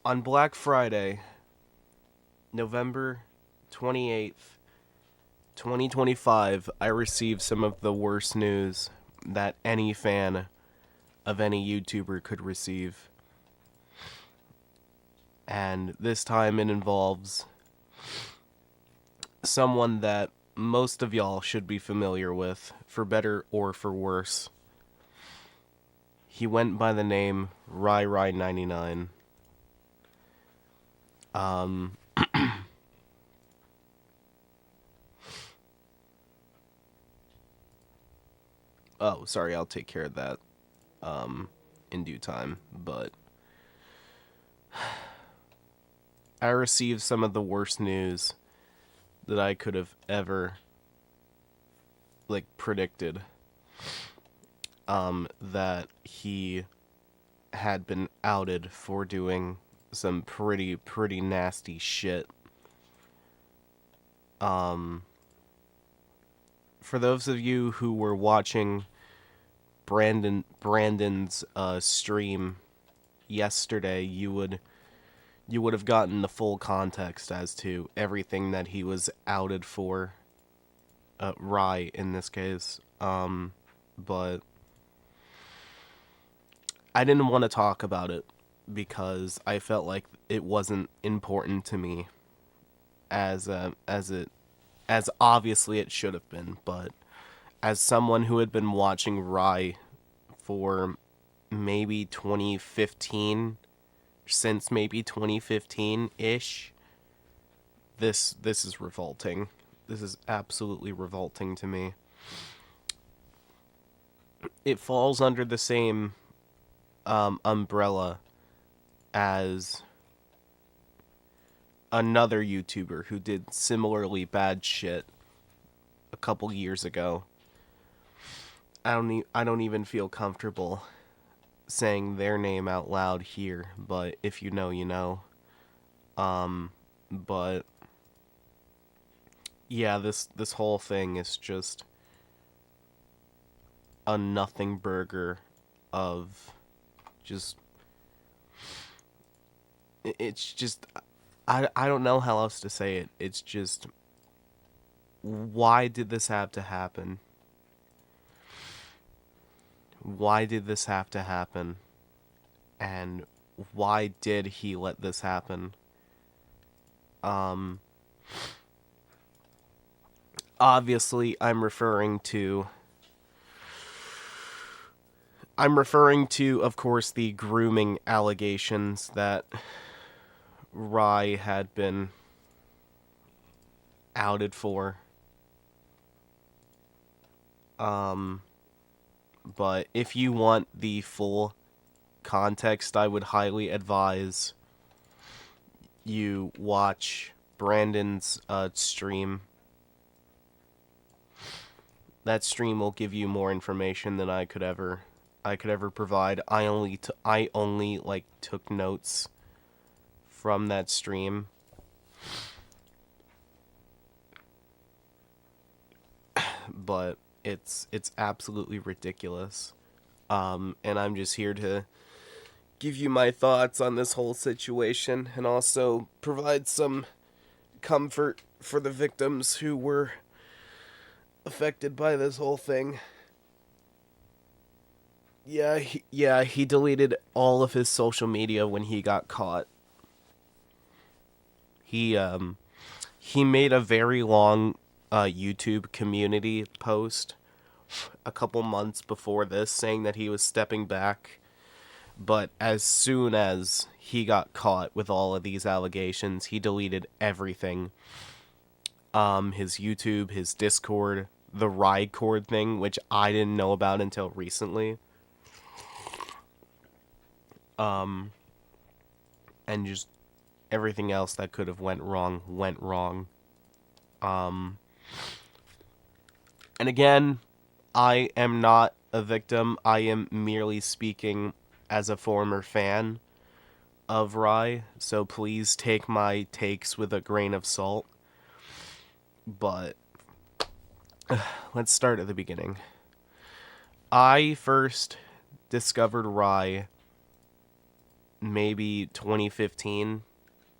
On Black Friday, November 28th, 2025, I received some of the worst news that any fan of any YouTuber could receive. And this time it involves someone that most of y'all should be familiar with, for better or for worse. He went by the name Rye-Rye99. Um, oh, sorry, I'll take care of that, in due time, but I received some of the worst news that I could have ever, predicted. That he had been outed for doing some pretty nasty shit. For those of you who were watching Brandon's stream yesterday, you would have gotten the full context as to everything that he was outed for. Rye in this case. But I didn't want to talk about it because I felt like it wasn't important to me as obviously it should have been. But as someone who had been watching Rye for maybe 2015, since maybe 2015-ish, this is revolting. This is absolutely revolting to me. It falls under the same umbrella as another YouTuber who did similarly bad shit a couple years ago. I don't even feel comfortable saying their name out loud here, but if you know, you know. But yeah, this whole thing is just a nothing burger of just it's just I don't know how else to say it. It's just, why did this have to happen? Why did this have to happen? And why did he let this happen? Obviously I'm referring to, of course, the grooming allegations that Rye had been outed for. But if you want the full context, I would highly advise you watch Brandon's stream. That stream will give you more information than I could ever provide. I only took notes from that stream. But it's absolutely ridiculous. And I'm just here to give you my thoughts on this whole situation and also provide some comfort for the victims who were affected by this whole thing. Yeah, he deleted all of his social media when he got caught. He made a very long YouTube community post a couple months before this saying that he was stepping back. But as soon as he got caught with all of these allegations, he deleted everything. His YouTube, his Discord, the Ride thing, which I didn't know about until recently. And just everything else that could have went wrong. And again, I am not a victim. I am merely speaking as a former fan of Rye, so please take my takes with a grain of salt. But let's start at the beginning. I first discovered Rye maybe 2015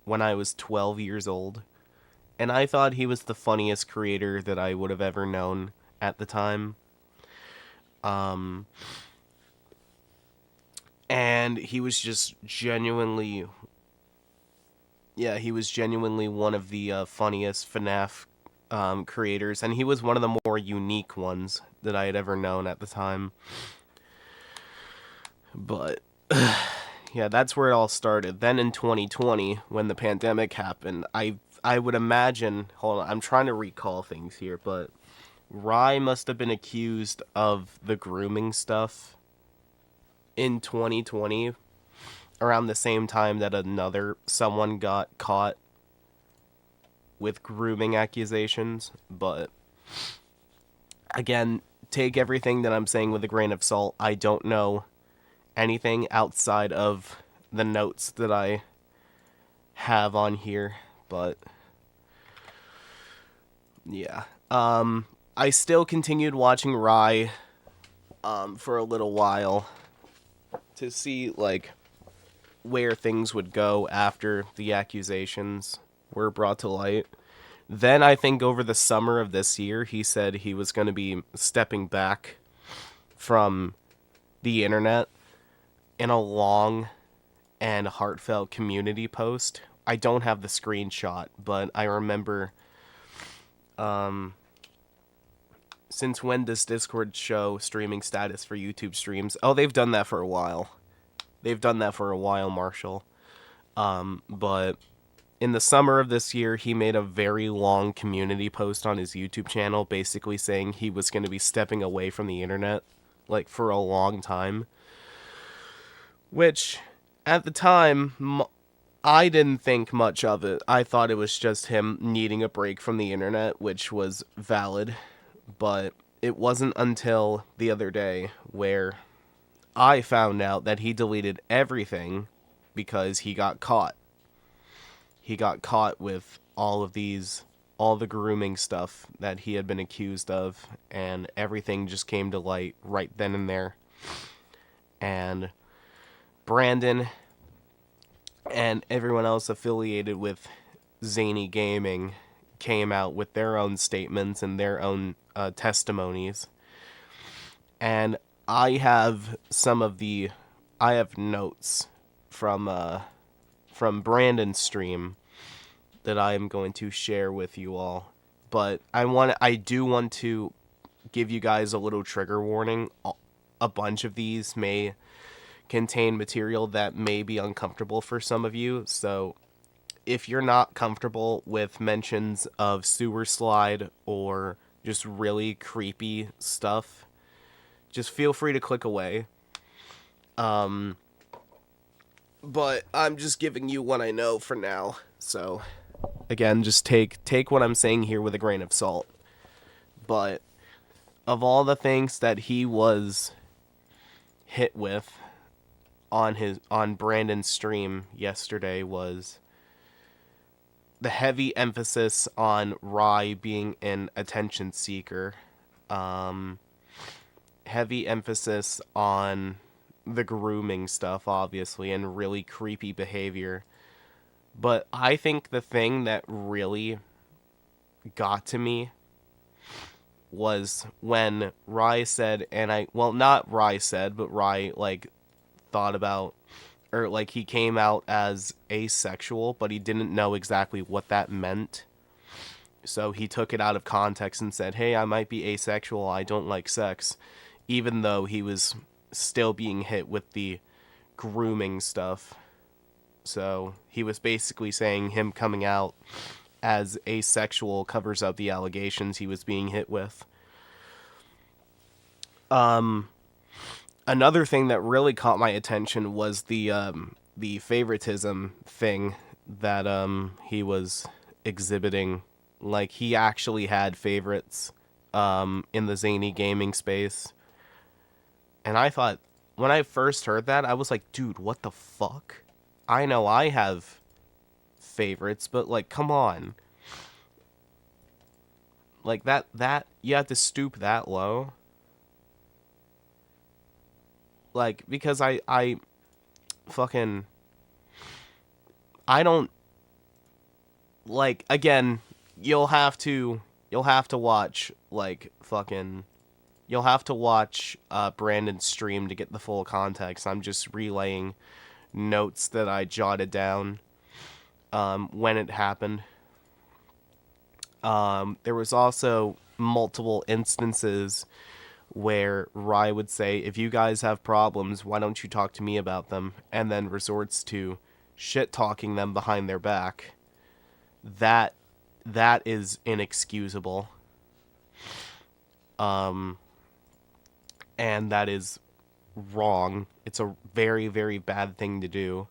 when I was 12 years old. And I thought he was the funniest creator that I would have ever known at the time. Um, and he was just genuinely, yeah, he was genuinely one of the funniest FNAF creators, and he was one of the more unique ones that I had ever known at the time. But yeah, that's where it all started. Then in 2020, when the pandemic happened, I would imagine. Hold on, I'm trying to recall things here, but Rye must have been accused of the grooming stuff in 2020, around the same time that someone got caught with grooming accusations. But again, take everything that I'm saying with a grain of salt. I don't know anything outside of the notes that I have on here, but yeah. I still continued watching Rye for a little while to see like where things would go after the accusations were brought to light. Then I think over the summer of this year, he said he was going to be stepping back from the internet in a long and heartfelt community post. I don't have the screenshot, but I remember, since when does Discord show streaming status for YouTube streams? Oh, they've done that for a while. They've done that for a while, Marshall. But in the summer of this year, he made a very long community post on his YouTube channel, basically saying he was going to be stepping away from the internet, like, for a long time. Which, at the time, I didn't think much of it. I thought it was just him needing a break from the internet, which was valid. But it wasn't until the other day where I found out that he deleted everything because he got caught. He got caught with all the grooming stuff that he had been accused of, and everything just came to light right then and there. And Brandon and everyone else affiliated with Zany Gaming came out with their own statements and their own testimonies. And I have notes from Brandon's stream that I am going to share with you all. But I do want to give you guys a little trigger warning. A bunch of these may contain material that may be uncomfortable for some of you. So if you're not comfortable with mentions of sewer slide or just really creepy stuff, just feel free to click away. But I'm just giving you what I know for now. So again, just take what I'm saying here with a grain of salt. But of all the things that he was hit with on Brandon's stream yesterday was the heavy emphasis on Rye being an attention seeker. Heavy emphasis on the grooming stuff, obviously, and really creepy behavior. But I think the thing that really got to me was when Rye said, not Rye said, but Rye, like, thought about, or, like, he came out as asexual, but he didn't know exactly what that meant. So he took it out of context and said, hey, I might be asexual, I don't like sex, even though he was still being hit with the grooming stuff. So he was basically saying him coming out as asexual covers up the allegations he was being hit with. Another thing that really caught my attention was the favoritism thing that he was exhibiting. Like, he actually had favorites in the Zany gaming space. And I thought, when I first heard that, I was like, dude, what the fuck? I know I have favorites, but, like, come on. Like, that you have to stoop that low? Like, because I fucking, I don't like, again, you'll have to watch like fucking you'll have to watch Brandon's stream to get the full context. I'm just relaying notes that I jotted down when it happened. There was also multiple instances where Rye would say, if you guys have problems, why don't you talk to me about them? And then resorts to shit-talking them behind their back. That is inexcusable. And that is wrong. It's a very, very bad thing to do.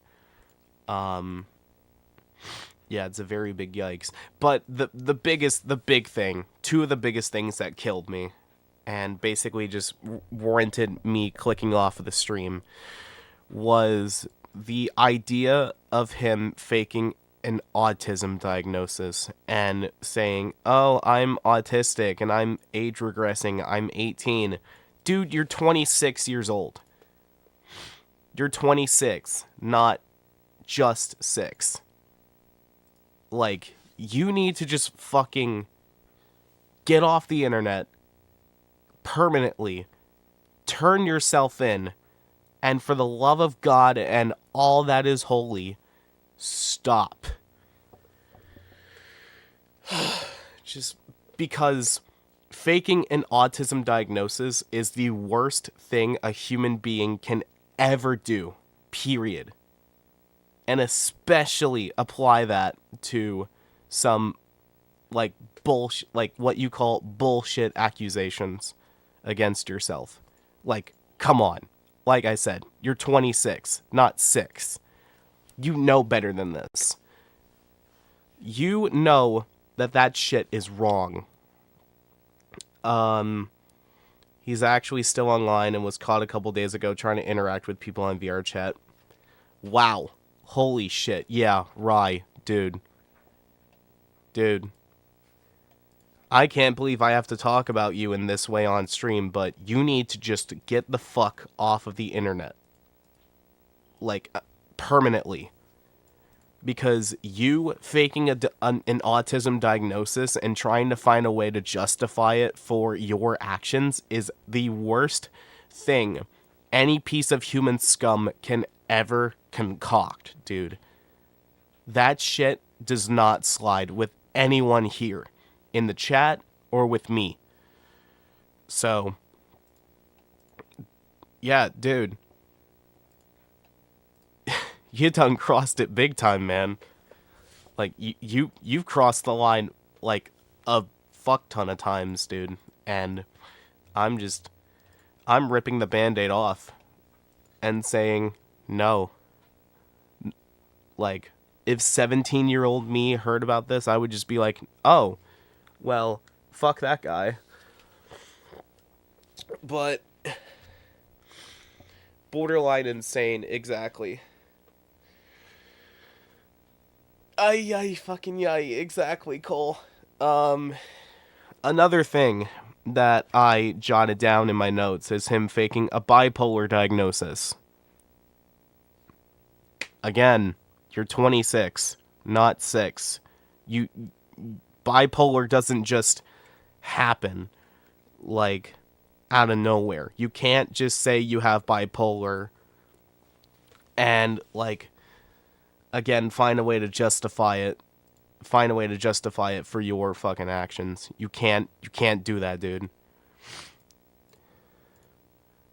Yeah, it's a very big yikes. But the big thing, two of the biggest things that killed me, and basically just warranted me clicking off of the stream, was the idea of him faking an autism diagnosis and saying, oh, I'm autistic and I'm age regressing, I'm 18. Dude, you're 26 years old. You're 26, not just 6. Like, you need to just fucking get off the internet permanently, turn yourself in, and for the love of God and all that is holy, stop. Just because faking an autism diagnosis is the worst thing a human being can ever do, period. And especially apply that to some, like, bullshit, like, what you call bullshit accusations against yourself. Like, come on. Like I said, you're 26, not 6. You know better than this. You know that shit is wrong. He's actually still online and was caught a couple days ago trying to interact with people on VR chat. Wow. Holy shit. Yeah, Rye, dude. I can't believe I have to talk about you in this way on stream, but you need to just get the fuck off of the internet. Like, permanently. Because you faking an autism diagnosis and trying to find a way to justify it for your actions is the worst thing any piece of human scum can ever concoct, dude. That shit does not slide with anyone here in the chat or with me. So, yeah, dude. You done crossed it big time, man. Like, you've crossed the line, like, a fuck ton of times, dude. And I'm ripping the Band-Aid off and saying, no. Like, if 17-year-old me heard about this, I would just be like, oh, well, fuck that guy. But borderline insane, exactly. Ay, fucking yay, exactly, Cole. Another thing that I jotted down in my notes is him faking a bipolar diagnosis. Again, you're 26, not 6. Bipolar doesn't just happen, like, out of nowhere. You can't just say you have bipolar and, like, again, find a way to justify it for your fucking actions. You can't do that, dude.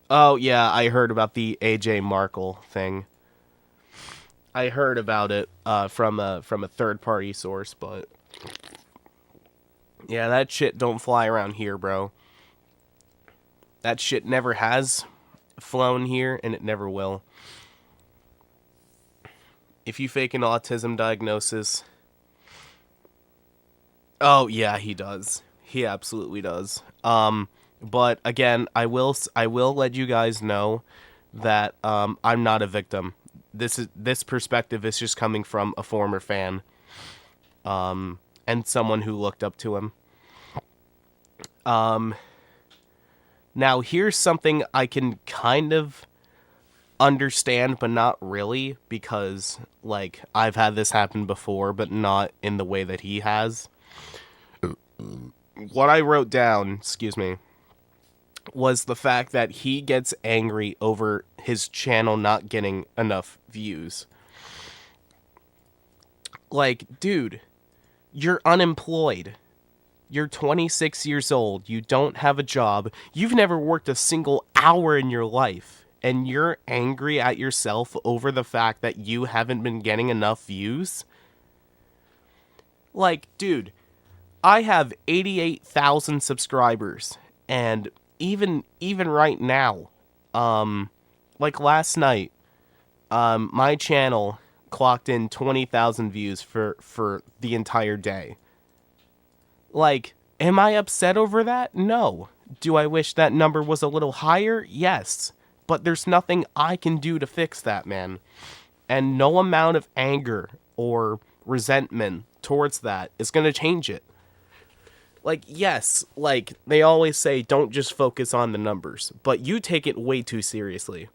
Oh, yeah, I heard about the AJ Markle thing. I heard about it from a third-party source, but yeah, that shit don't fly around here, bro. That shit never has flown here, and it never will. If you fake an autism diagnosis... Oh, yeah, he does. He absolutely does. But, again, I will let you guys know that I'm not a victim. This perspective is just coming from a former fan. And someone who looked up to him. Now, here's something I can kind of understand, but not really, because, like, I've had this happen before, but not in the way that he has. What I wrote down, excuse me, was the fact that he gets angry over his channel not getting enough views. Like, dude, you're unemployed. You're 26 years old. You don't have a job. You've never worked a single hour in your life. And you're angry at yourself over the fact that you haven't been getting enough views? Like, dude, I have 88,000 subscribers. And even right now, like last night, my channel clocked in 20,000 views for the entire day. Like, am I upset over that? No. Do I wish that number was a little higher? Yes. But there's nothing I can do to fix that, man. And no amount of anger or resentment towards that is going to change it. Like, yes, like, they always say don't just focus on the numbers, but you take it way too seriously.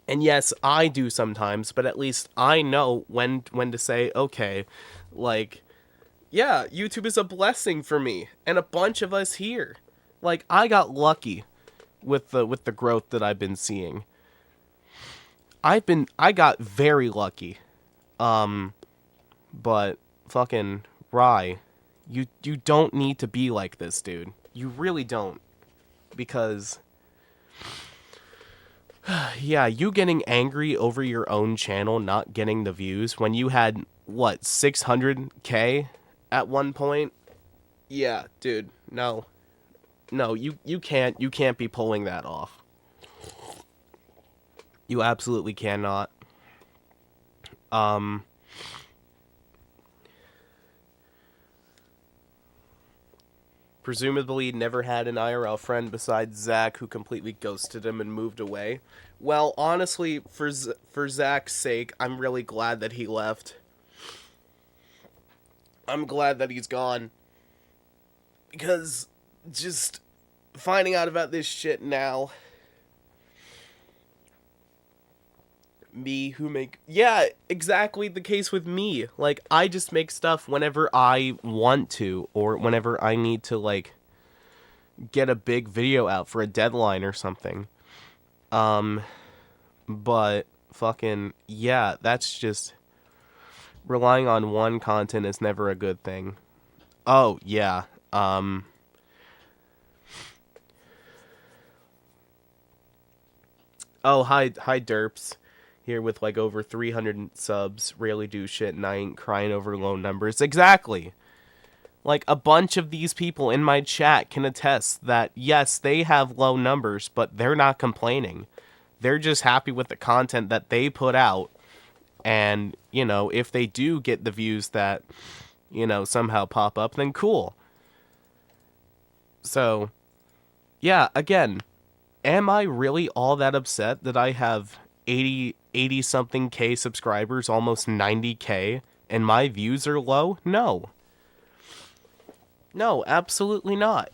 And yes, I do sometimes, but at least I know when to say, okay, like, yeah, YouTube is a blessing for me and a bunch of us here. Like, I got lucky with the growth that I've been seeing. I got very lucky. But fucking Rye, you don't need to be like this, dude. You really don't. Because yeah, you getting angry over your own channel not getting the views when you had what, 600k at one point? Yeah, dude, no. No, you can't be pulling that off. You absolutely cannot. Presumably never had an IRL friend besides Zach, who completely ghosted him and moved away. Well, honestly, for Zach's sake, I'm really glad that he left. I'm glad that he's gone. Because just finding out about this shit now. Me who make... Yeah, exactly the case with me. Like, I just make stuff whenever I want to, or whenever I need to, like, get a big video out for a deadline or something. But fucking, yeah, that's just... Relying on one content is never a good thing. Oh, yeah, Oh, hi Derps. Here with like over 300 subs, rarely do shit, and I ain't crying over low numbers. Exactly. Like, a bunch of these people in my chat can attest that, yes, they have low numbers, but they're not complaining. They're just happy with the content that they put out. And, you know, if they do get the views that, you know, somehow pop up, then cool. So, yeah, again, am I really all that upset that I have 80 something K subscribers, almost 90K, and my views are low? No. No, absolutely not.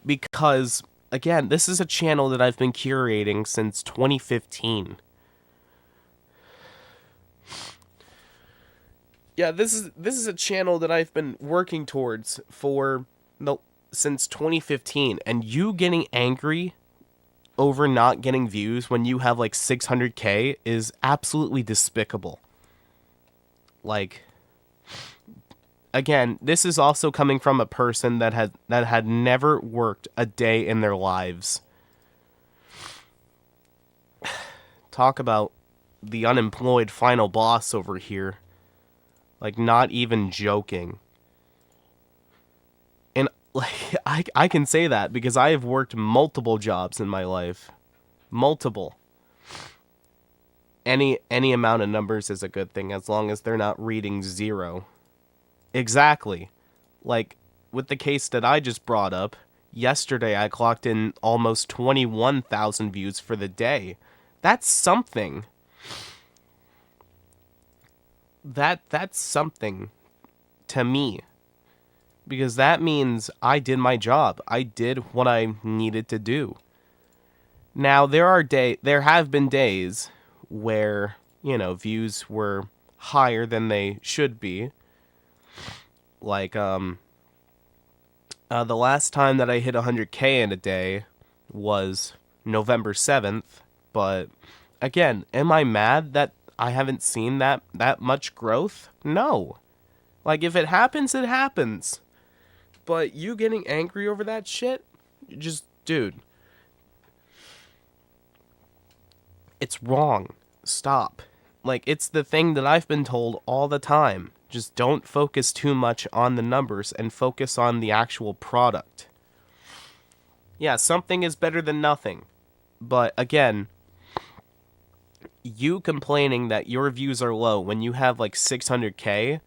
Because, again, this is a channel that I've been curating since 2015. Yeah, this is a channel that I've been working towards since 2015, and you getting angry over not getting views when you have like 600k is absolutely despicable. Like, again, this is also coming from a person that had never worked a day in their lives. Talk about the unemployed final boss over here. Like, not even joking. And like, I can say that because I have worked multiple jobs in my life. Multiple. Any amount of numbers is a good thing as long as they're not reading zero. Exactly. Like, with the case that I just brought up, yesterday I clocked in almost 21,000 views for the day. That's something. That's something to me. Because that means I did my job. I did what I needed to do. Now there have been days where, views were higher than they should be. Like the last time that I hit 100K in a day was November 7th, but again, am I mad that I haven't seen that much growth? No. Like, if it happens, it happens. But you getting angry over that shit? Just, dude. It's wrong. Stop. Like, it's the thing that I've been told all the time. Just don't focus too much on the numbers and focus on the actual product. Yeah, something is better than nothing. But again, you complaining that your views are low when you have like 600K,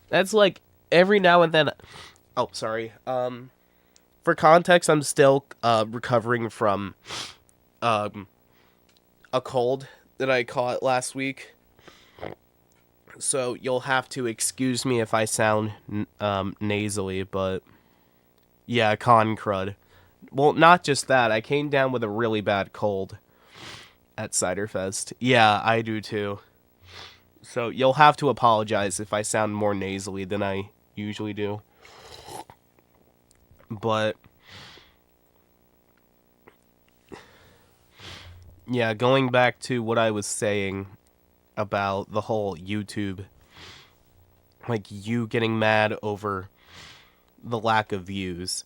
that's like every now and then. Oh, sorry. For context, I'm still recovering from a cold that I caught last week. So you'll have to excuse me if I sound nasally, but yeah, con crud. Well, not just that. I came down with a really bad cold at Ciderfest. Yeah, I do too. So you'll have to apologize if I sound more nasally than I usually do. But yeah, going back to what I was saying about the whole YouTube, like you getting mad over the lack of views.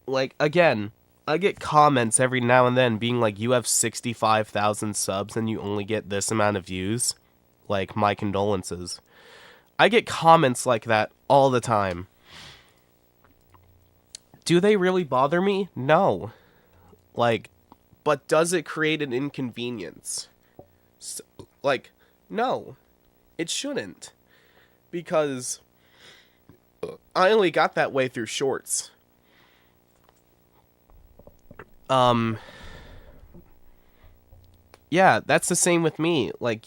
Like, again, I get comments every now and then being like, you have 65,000 subs and you only get this amount of views. Like, my condolences. I get comments like that all the time. Do they really bother me? No. Like, but does it create an inconvenience? So, like, no. It shouldn't. Because I only got that way through shorts. Yeah, that's the same with me. Like,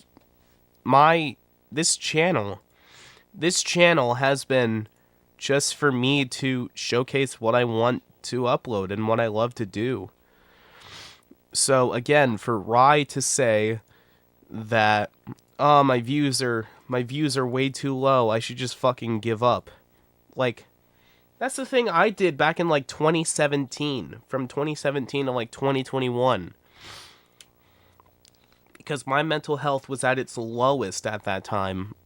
this channel has been just for me to showcase what I want to upload and what I love to do. So again, for Rye to say that, oh, my views are way too low, I should just fucking give up. Like, that's the thing I did back in like 2017, from 2017 to like 2021. Because my mental health was at its lowest at that time.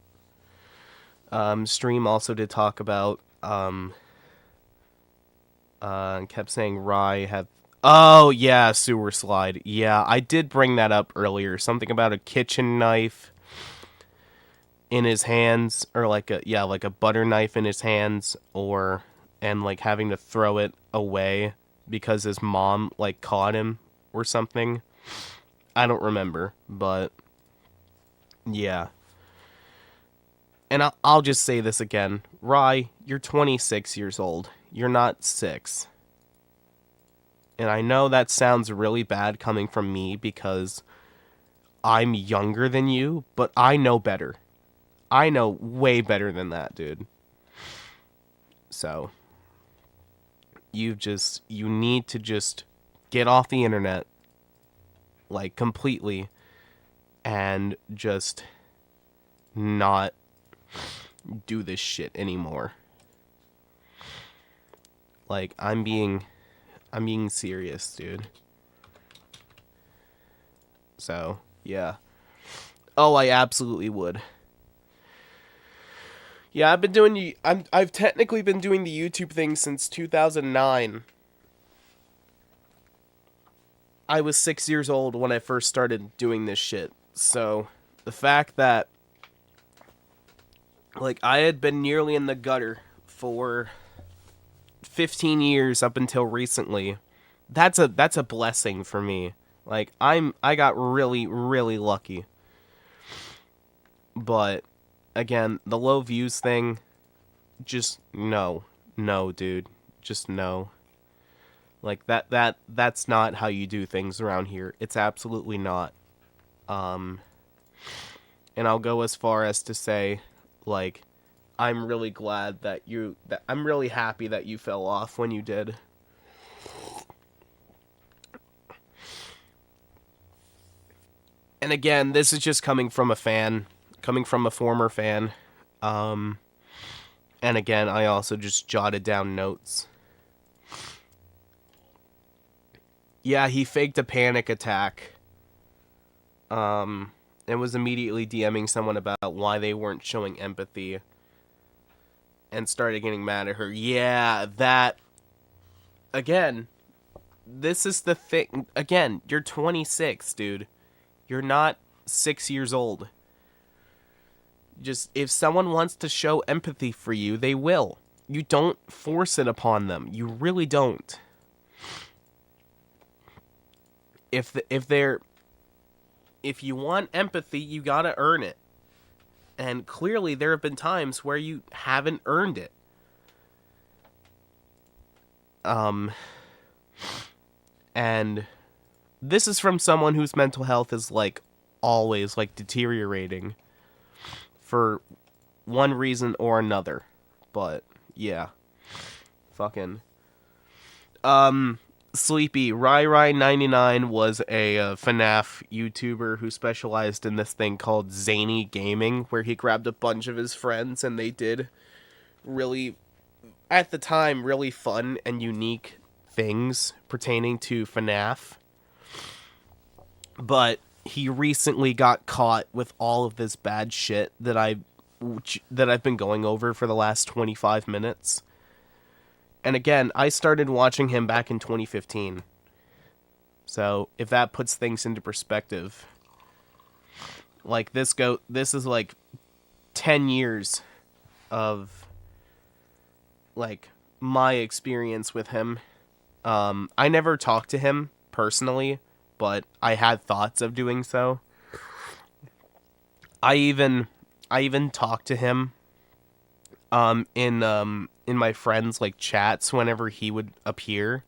Stream also did talk about, kept saying Rye had, oh yeah, sewer slide. Yeah, I did bring that up earlier. Something about a kitchen knife in his hands, or like a butter knife in his hands, and like having to throw it away because his mom like caught him or something. I don't remember, but yeah. And I'll just say this again. Rye, you're 26 years old. You're not 6. And I know that sounds really bad coming from me because I'm younger than you, but I know better. I know way better than that, dude. So, you need to just get off the internet, like, completely, and just not do this shit anymore. Like, I'm being serious, dude. So, yeah. Oh, I absolutely would. Yeah, I've technically been doing the YouTube thing since 2009. I was 6 years old when I first started doing this shit. So, the fact that, like, I had been nearly in the gutter for 15 years up until recently, that's a blessing for me. Like, I got really, really lucky. But again, the low views thing, just no, dude, just no. Like, that's not how you do things around here. It's absolutely not. And I'll go as far as to say, like, I'm really glad that I'm really happy that you fell off when you did. And again, this is just coming from a former fan. And again, I also just jotted down notes. Yeah, he faked a panic attack. And was immediately DMing someone about why they weren't showing empathy. And started getting mad at her. Yeah, that... Again, this is the thing. Again, you're 26, dude. You're not 6 years old. Just, if someone wants to show empathy for you, they will. You don't force it upon them. You really don't. If you want empathy, you gotta earn it. And clearly there have been times where you haven't earned it. And this is from someone whose mental health is, like, always, like, deteriorating. For one reason or another. But, yeah. Fucking. Sleepy. Rye-Rye99 was a FNAF YouTuber who specialized in this thing called Zany Gaming, where he grabbed a bunch of his friends and they did really, at the time, really fun and unique things pertaining to FNAF. But he recently got caught with all of this bad shit that I've been going over for the last 25 minutes. And again, I started watching him back in 2015. So, if that puts things into perspective, like, this is like 10 years of, like, my experience with him. I never talked to him personally, but I had thoughts of doing so. I even talked to him in my friends, like, chats whenever he would appear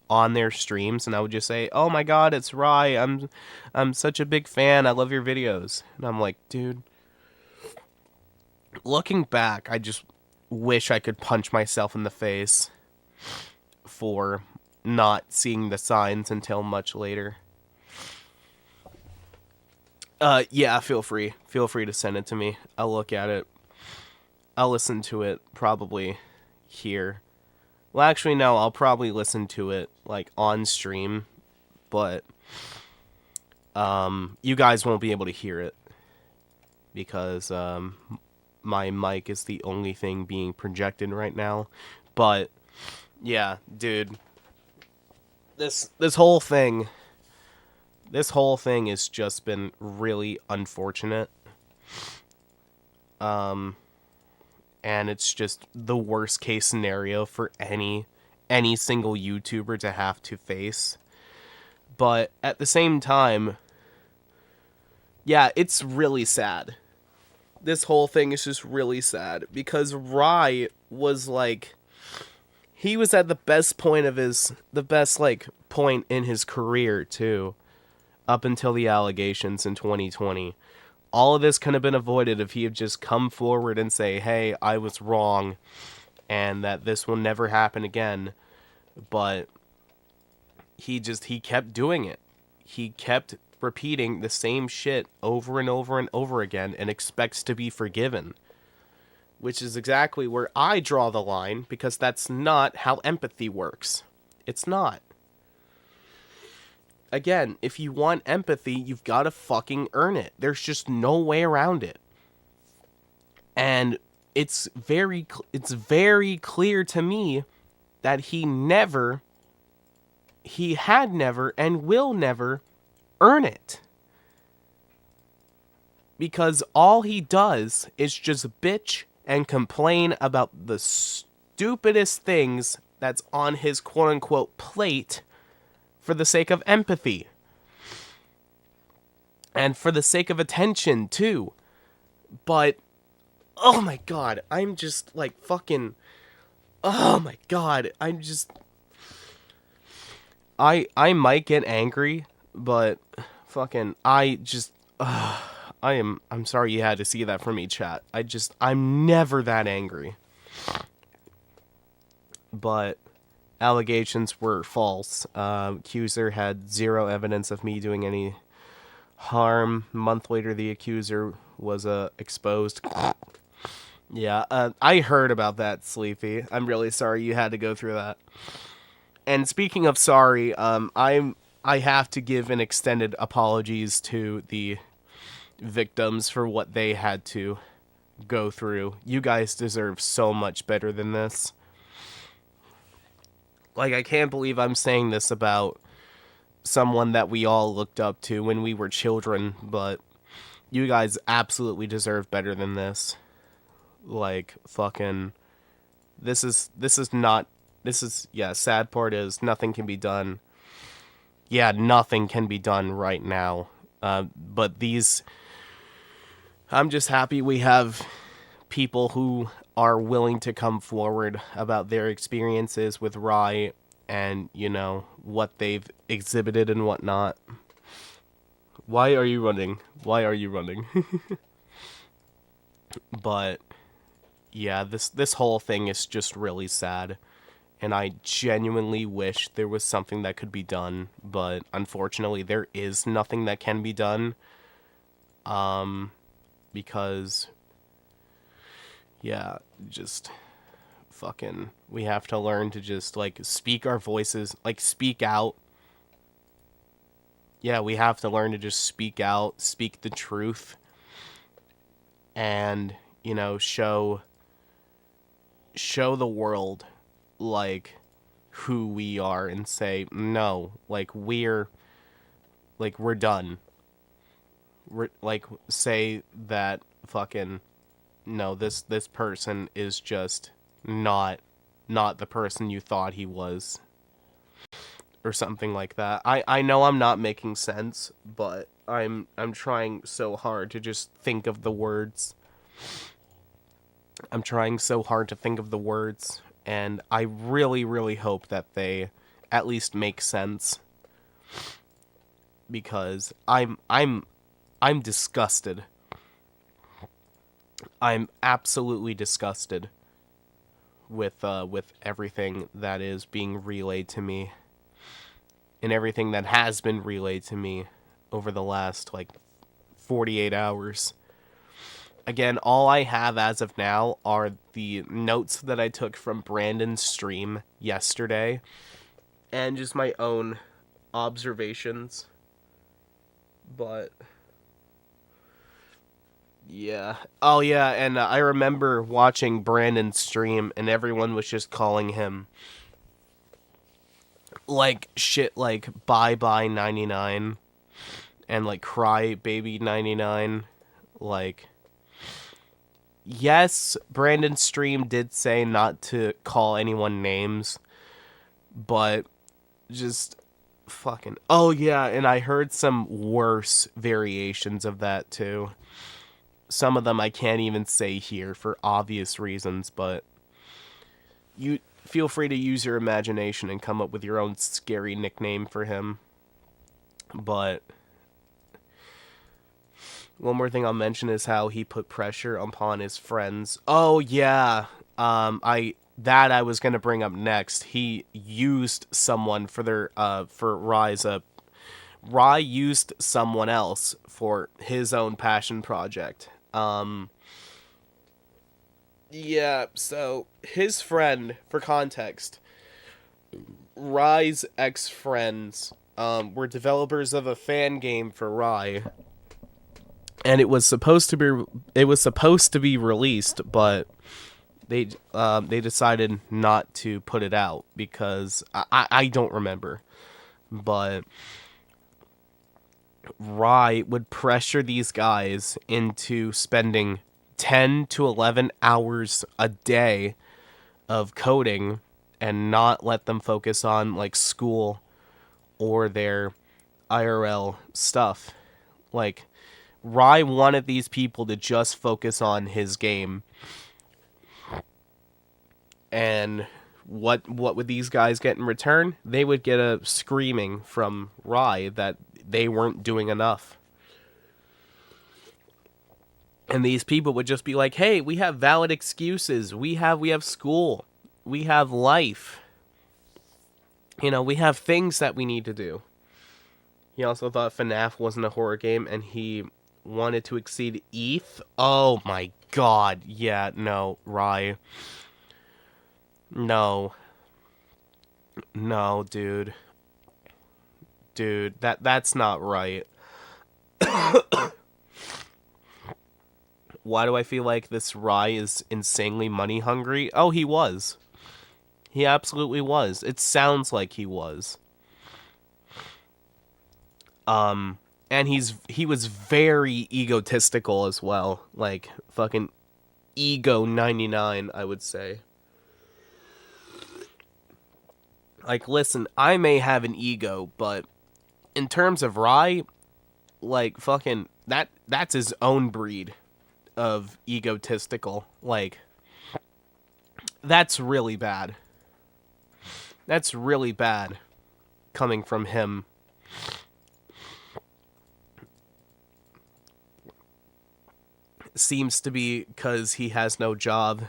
on their streams, and I would just say, "Oh my god, it's Rye. I'm such a big fan. I love your videos." And I'm like, dude, looking back, I just wish I could punch myself in the face for not seeing the signs until much later. Yeah, feel free to send it to me. I'll look at it. I'll listen to it probably here. Well, actually, no, I'll probably listen to it, like, on stream, but you guys won't be able to hear it because my mic is the only thing being projected right now. But yeah, dude, this whole thing has just been really unfortunate. And it's just the worst case scenario for any single YouTuber to have to face. But at the same time, yeah, it's really sad. This whole thing is just really sad because Rye was, like, he was at the best point in his career too, up until the allegations in 2020. All of this could have been avoided if he had just come forward and say, "Hey, I was wrong, and that this will never happen again." But he kept doing it. He kept repeating the same shit over and over and over again and expects to be forgiven. Which is exactly where I draw the line, because that's not how empathy works. It's not. Again, if you want empathy, you've got to fucking earn it. There's just no way around it. And it's very clear to me that he had never, and will never earn it. Because all he does is just bitch and complain about the stupidest things that's on his quote-unquote plate for the sake of empathy. And for the sake of attention, too. But, oh my god, I'm just, like, fucking... Oh my god, I'm just... I might get angry, but fucking, I'm sorry you had to see that from me, chat. I'm never that angry. But allegations were false. Accuser had zero evidence of me doing any harm. A month later, the accuser was exposed. Yeah, I heard about that, Sleepy. I'm really sorry you had to go through that. And speaking of sorry, I have to give an extended apologies to the victims for what they had to go through. You guys deserve so much better than this. Like, I can't believe I'm saying this about someone that we all looked up to when we were children, but you guys absolutely deserve better than this. Like, fucking, yeah, sad part is nothing can be done. Yeah, nothing can be done right now. But I'm just happy we have people who are willing to come forward about their experiences with Rye and, what they've exhibited and whatnot. Why are you running? Why are you running? But yeah, this whole thing is just really sad. And I genuinely wish there was something that could be done, but unfortunately there is nothing that can be done. Because yeah, just fucking we have to learn to just like speak our voices, like speak out. Yeah, we have to learn to just speak out, speak the truth, and, show the world like who we are and say no, like we're done. We're like say that fucking no, this person is just not the person you thought he was, or something like that. I know I'm not making sense, but I'm trying so hard to just think of the words. I'm trying so hard to think of the words, and I really, really hope that they at least make sense, because I'm disgusted. I'm absolutely disgusted with everything that is being relayed to me, and everything that has been relayed to me over the last 48 hours. Again, all I have as of now are the notes that I took from Brandon's stream yesterday, and just my own observations. But yeah. Oh yeah, and I remember watching Brandon's stream, and everyone was just calling him shit, like Bye Bye 99 and Cry Baby 99. Yes, Brandon's stream did say not to call anyone names, but just fucking... Oh yeah, and I heard some worse variations of that too. Some of them I can't even say here for obvious reasons, but you feel free to use your imagination and come up with your own scary nickname for him. But one more thing I'll mention is how he put pressure upon his friends. Oh yeah, I was gonna bring up next. He used someone for their for Rye's Rye used someone else for his own passion project. Yeah, so his friend, for context, Rye's ex-friends were developers of a fan game for Rye, and it was supposed to be released, but they decided not to put it out because I don't remember, but Rye would pressure these guys into spending 10 to 11 hours a day of coding and not let them focus on school or their IRL stuff. Rye wanted these people to just focus on his game. And what would these guys get in return? They would get a screaming from Rye that they weren't doing enough. And these people would just be like, hey, we have valid excuses. We have school. We have life. We have things that we need to do. He also thought FNAF wasn't a horror game, and he wanted to exceed ETH. Oh my god. Yeah, no, Rye. No. No, dude. Dude, that's not right. Why do I feel like this Rye is insanely money hungry? Oh, he was. He absolutely was. It sounds like he was. And he was very egotistical as well. Like fucking ego-99, I would say. Like, listen, I may have an ego, but in terms of Rye, like fucking that's his own breed of egotistical. Like, that's really bad. That's really bad coming from him. Seems to be because he has no job.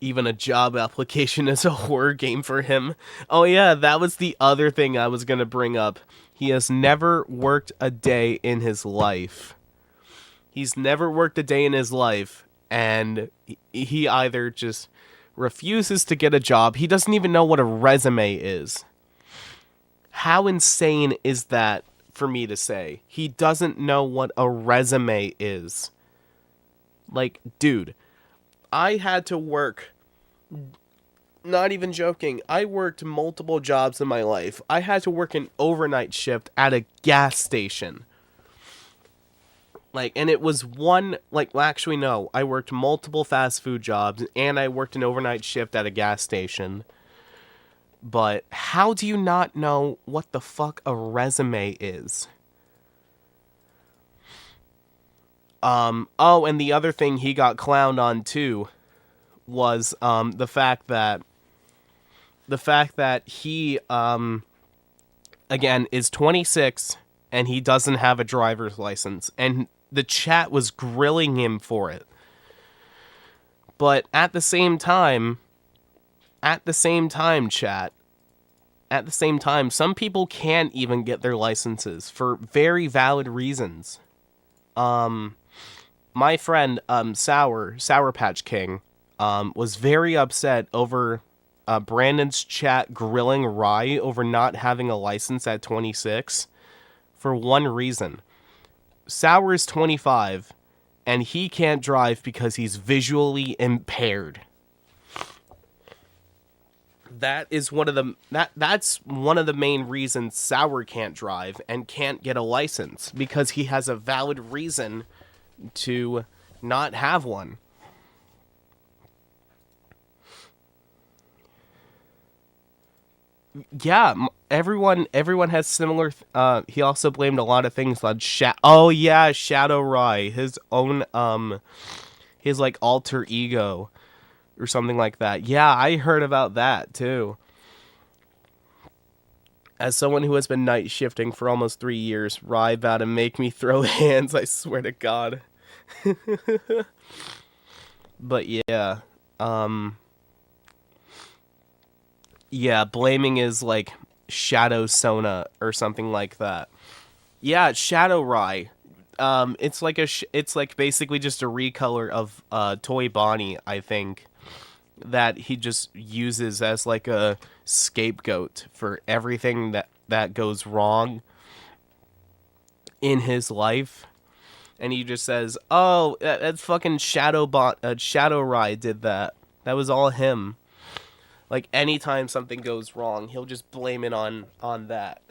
Even a job application is a horror game for him. Oh yeah, that was the other thing I was gonna bring up. He has never worked a day in his life. He's never worked a day in his life, and he either just refuses to get a job. He doesn't even know what a resume is. How insane is that for me to say? He doesn't know what a resume is. Like, dude, I had to work, not even joking, I worked multiple jobs in my life. I had to work an overnight shift at a gas station. Like, and it was one, like, well, actually, no, I worked multiple fast food jobs, and I worked an overnight shift at a gas station. But how do you not know what the fuck a resume is? Oh, and the other thing he got clowned on too was the fact that he again is 26 and he doesn't have a driver's license, and the chat was grilling him for it. But at the same time, chat, at the same time, some people can't even get their licenses for very valid reasons. My friend, Sour Patch King, was very upset over Brandon's chat grilling Rye over not having a license at 26 for one reason. Sour is 25, and he can't drive because he's visually impaired. That's one of the main reasons Sour can't drive and can't get a license, because he has a valid reason to not have one. Yeah, everyone has similar. He also blamed a lot of things on Oh yeah, Shadow Rye, his own his like alter ego or something like that. Yeah, I heard about that too. As someone who has been night shifting for almost 3 years, Rye about to make me throw hands, I swear to God. But yeah, yeah, blaming is like Shadow Sona or something like that. Yeah, Shadow Rye. It's like it's like basically just a recolor of Toy Bonnie, I think, that he just uses as like a scapegoat for everything that goes wrong in his life. And he just says, "Oh, that's fucking Shadow Rye did that. That was all him." Like, anytime something goes wrong, he'll just blame it on that.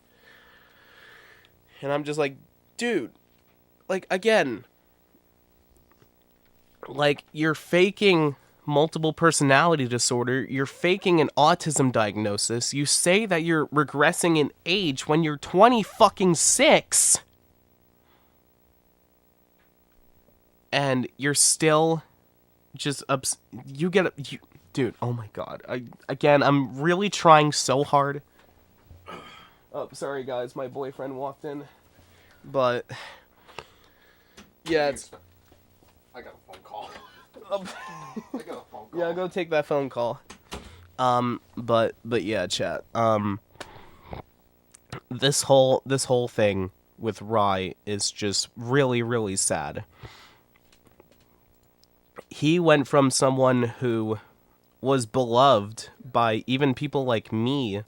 And I'm just like, dude, like, again, like, you're faking multiple personality disorder, you're faking an autism diagnosis, you say that you're regressing in age when you're 26, and you're still just dude, oh my God. I'm really trying so hard. Oh, sorry guys, my boyfriend walked in. But yeah, I got a phone call. I got a phone call. Yeah, go take that phone call. But yeah, chat. This whole thing with Rye is just really, really sad. He went from someone who was beloved by even people like me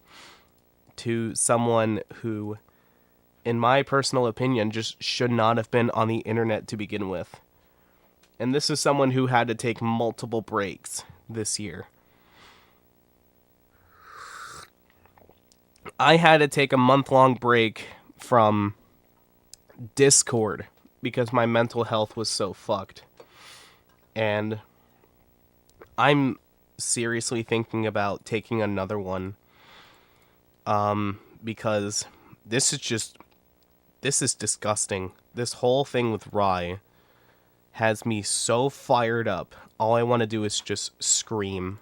to someone who, in my personal opinion, just should not have been on the internet to begin with. And this is someone who had to take multiple breaks this year. I had to take a month-long break from Discord because my mental health was so fucked. And I'm seriously thinking about taking another one. Because this is disgusting. This whole thing with Rye has me so fired up. All I want to do is just scream.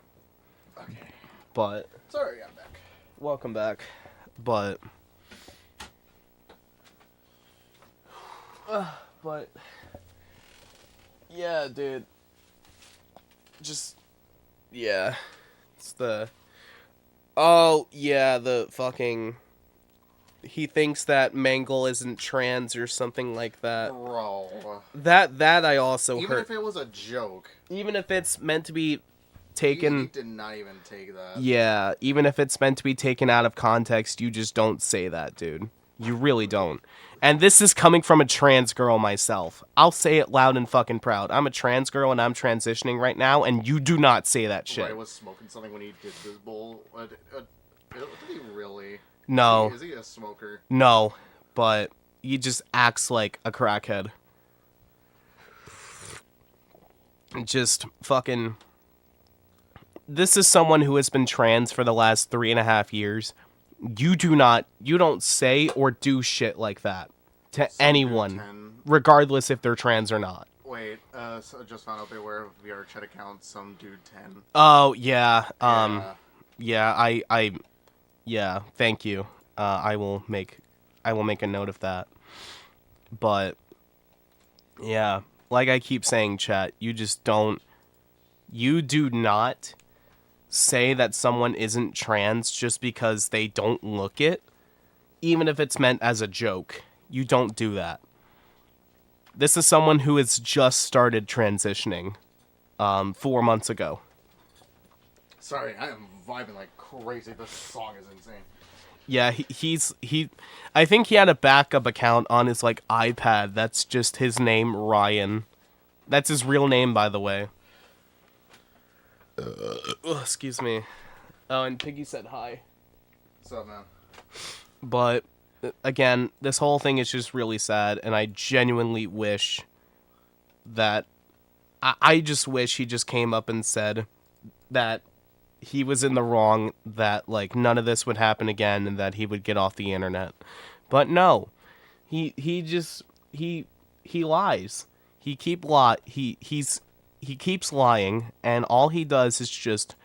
Okay. But Sorry, I'm back. welcome back. But yeah, dude. Just yeah. It's the the fucking he thinks that Mangle isn't trans or something like that. Bro. That I also Even heard. if it was a joke. Even if it's meant to be taken... He did not even take that. Yeah, even if it's meant to be taken out of context, you just don't say that, dude. You really don't. And this is coming from a trans girl myself. I'll say it loud and fucking proud. I'm a trans girl and I'm transitioning right now, and you do not say that shit. Ray was smoking something when he did this bull. Did he really? No. Is he a smoker? No, but he just acts like a crackhead. Just fucking... This is someone who has been trans for the last 3.5 years. You don't say or do shit like that to anyone, regardless if they're trans or not. Wait, so I just found out they were a VR chat account, some dude 10. Oh, yeah, Yeah. yeah, thank you. I will make a note of that. But, yeah, like I keep saying, chat, you do not say that someone isn't trans just because they don't look it, even if it's meant as a joke. You don't do that. This is someone who has just started transitioning 4 months ago. Sorry, I am vibing like crazy. This song is insane. Yeah, I think he had a backup account on his like iPad. That's just his name, Ryan. That's his real name, by the way. Excuse me. Oh, and Piggy said hi. What's up, man? But again, this whole thing is just really sad, and I genuinely wish that I just wish he just came up and said that he was in the wrong, that like none of this would happen again, and that he would get off the internet. But no, he lies. He keeps lying, and all he does is just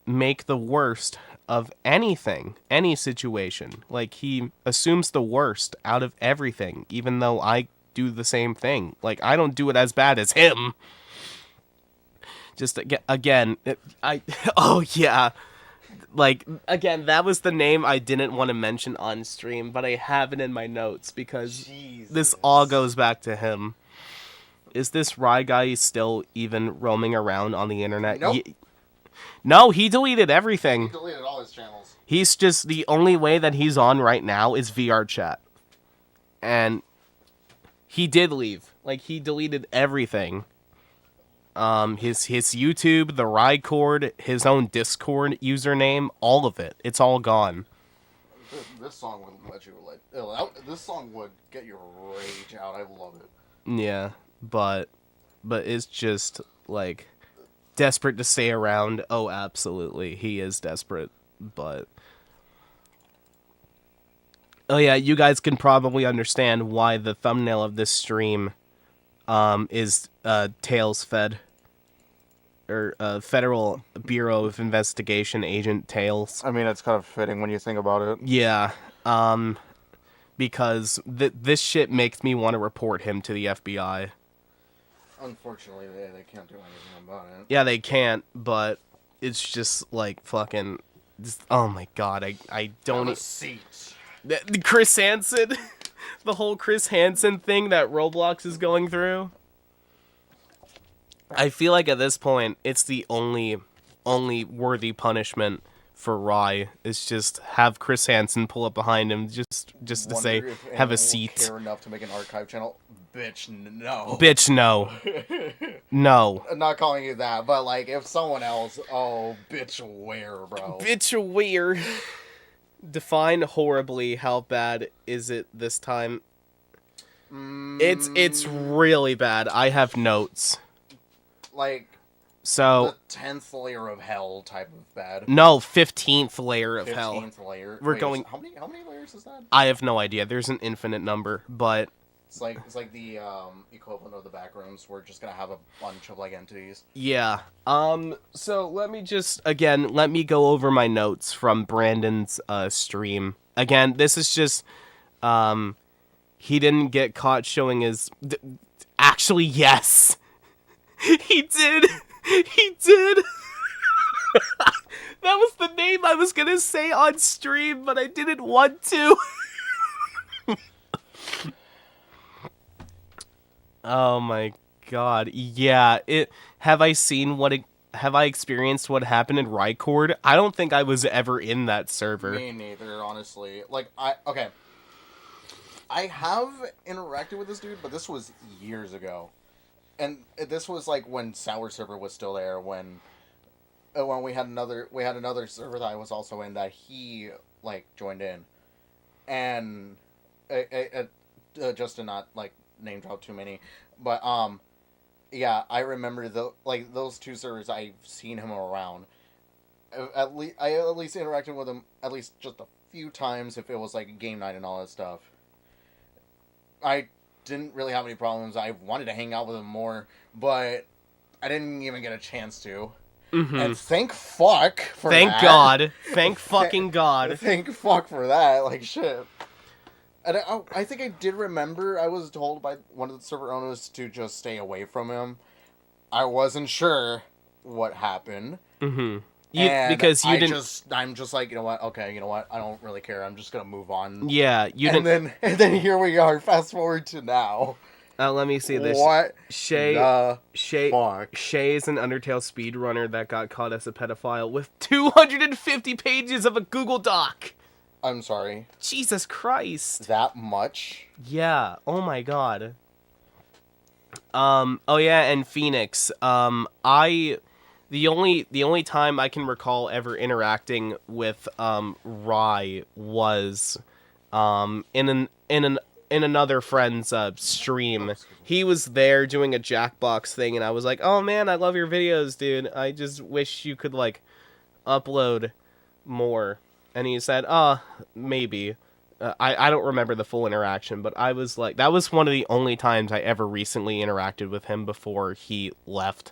make the worst of anything, any situation. Like, he assumes the worst out of everything, even though I do the same thing. Like, I don't do it as bad as him. Just again, oh yeah. Like, again, that was the name I didn't want to mention on stream, but I have it in my notes because this all goes back to him. Is this Rye guy still even roaming around on the internet? Nope. No, he deleted everything. He deleted all his channels. He's just, the only way that he's on right now is VR chat. And he did leave. Like, he deleted everything. His YouTube, the Rye-Cord, his own Discord username, all of it. It's all gone. This song would let you, like... This song would get your rage out. I love it. Yeah, but it's just, like, desperate to stay around. Oh, absolutely. He is desperate, but... Oh yeah, you guys can probably understand why the thumbnail of this stream is Tails Fed, or Federal Bureau of Investigation Agent Tails. I mean, it's kind of fitting when you think about it. Yeah, because this shit makes me want to report him to the FBI. Unfortunately, they can't do anything about it. Yeah, they can't, but it's just like fucking... oh my god, I don't... Have a seat. The Chris Hansen, the whole Chris Hansen thing that Roblox is going through. I feel like at this point, it's the only worthy punishment for Rye is just have Chris Hansen pull up behind him just to say, Wonder if have a anyone will seat. care enough to make an archive channel. Bitch, no. Bitch, no. No. I'm not calling you that, but like if someone else, oh, bitch, where, bro? Bitch, where? Define horribly how bad is it this time. It's really bad. I have notes. Like So the 10th layer of hell type of bad. no, 15th layer of 15th hell. layer. We're Wait, going. How many layers is that? I have no idea. There's an infinite number, but It's like the equivalent of the backrooms. We're just gonna have a bunch of like entities. yeah. So let me go over my notes from Brandon's stream. Again, this is just he didn't get caught showing his actually yes. He did. He did. That was the name I was going to say on stream, but I didn't want to. Oh my god. Yeah, have I experienced what happened in Rye-Cord? I don't think I was ever in that server. Me neither, honestly. Like I have interacted with this dude, but this was years ago. And this was like when Sour Server was still there, when we had another server that I was also in that he like joined in. And just to not like name drop too many, but yeah, I remember those two servers. I've seen him around. I at least interacted with him at least just a few times if it was like game night and all that stuff. I didn't really have any problems. I wanted to hang out with him more, but I didn't even get a chance to. Mm-hmm. And thank fuck for thank that. God. Thank fucking God. Thank fuck for that. Like, shit. And I think I did remember I was told by one of the server owners to just stay away from him. I wasn't sure what happened. Mm-hmm. I'm just like, you know what? Okay, you know what? I don't really care. I'm just gonna move on. Yeah, and then here we are. Fast forward to now. Let me see this. What? Shay is an Undertale speedrunner that got caught as a pedophile with 250 pages of a Google Doc. I'm sorry. Jesus Christ. That much? Yeah. Oh my god. Oh yeah, and Phoenix. The only time I can recall ever interacting with Rye was in another friend's stream. He was there doing a Jackbox thing, and I was like, "Oh man, I love your videos, dude. I just wish you could like upload more." And he said, maybe." I don't remember the full interaction, but I was like, that was one of the only times I ever recently interacted with him before he left.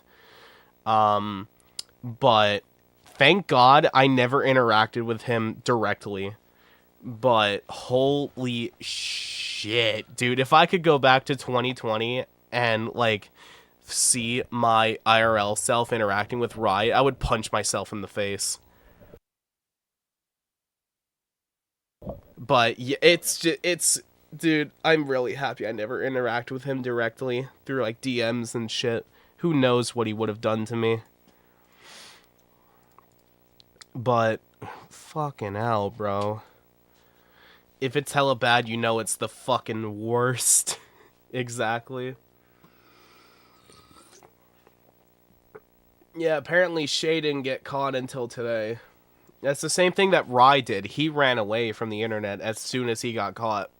But thank God I never interacted with him directly. But holy shit, dude, if I could go back to 2020 and like see my IRL self interacting with Rye, I would punch myself in the face. But yeah, it's dude, I'm really happy I never interact with him directly through like DMs and shit. Who knows what he would have done to me. But fucking hell, bro. If it's hella bad, you know it's the fucking worst. Exactly. Yeah, apparently Shay didn't get caught until today. That's the same thing that Rye did. He ran away from the internet as soon as he got caught.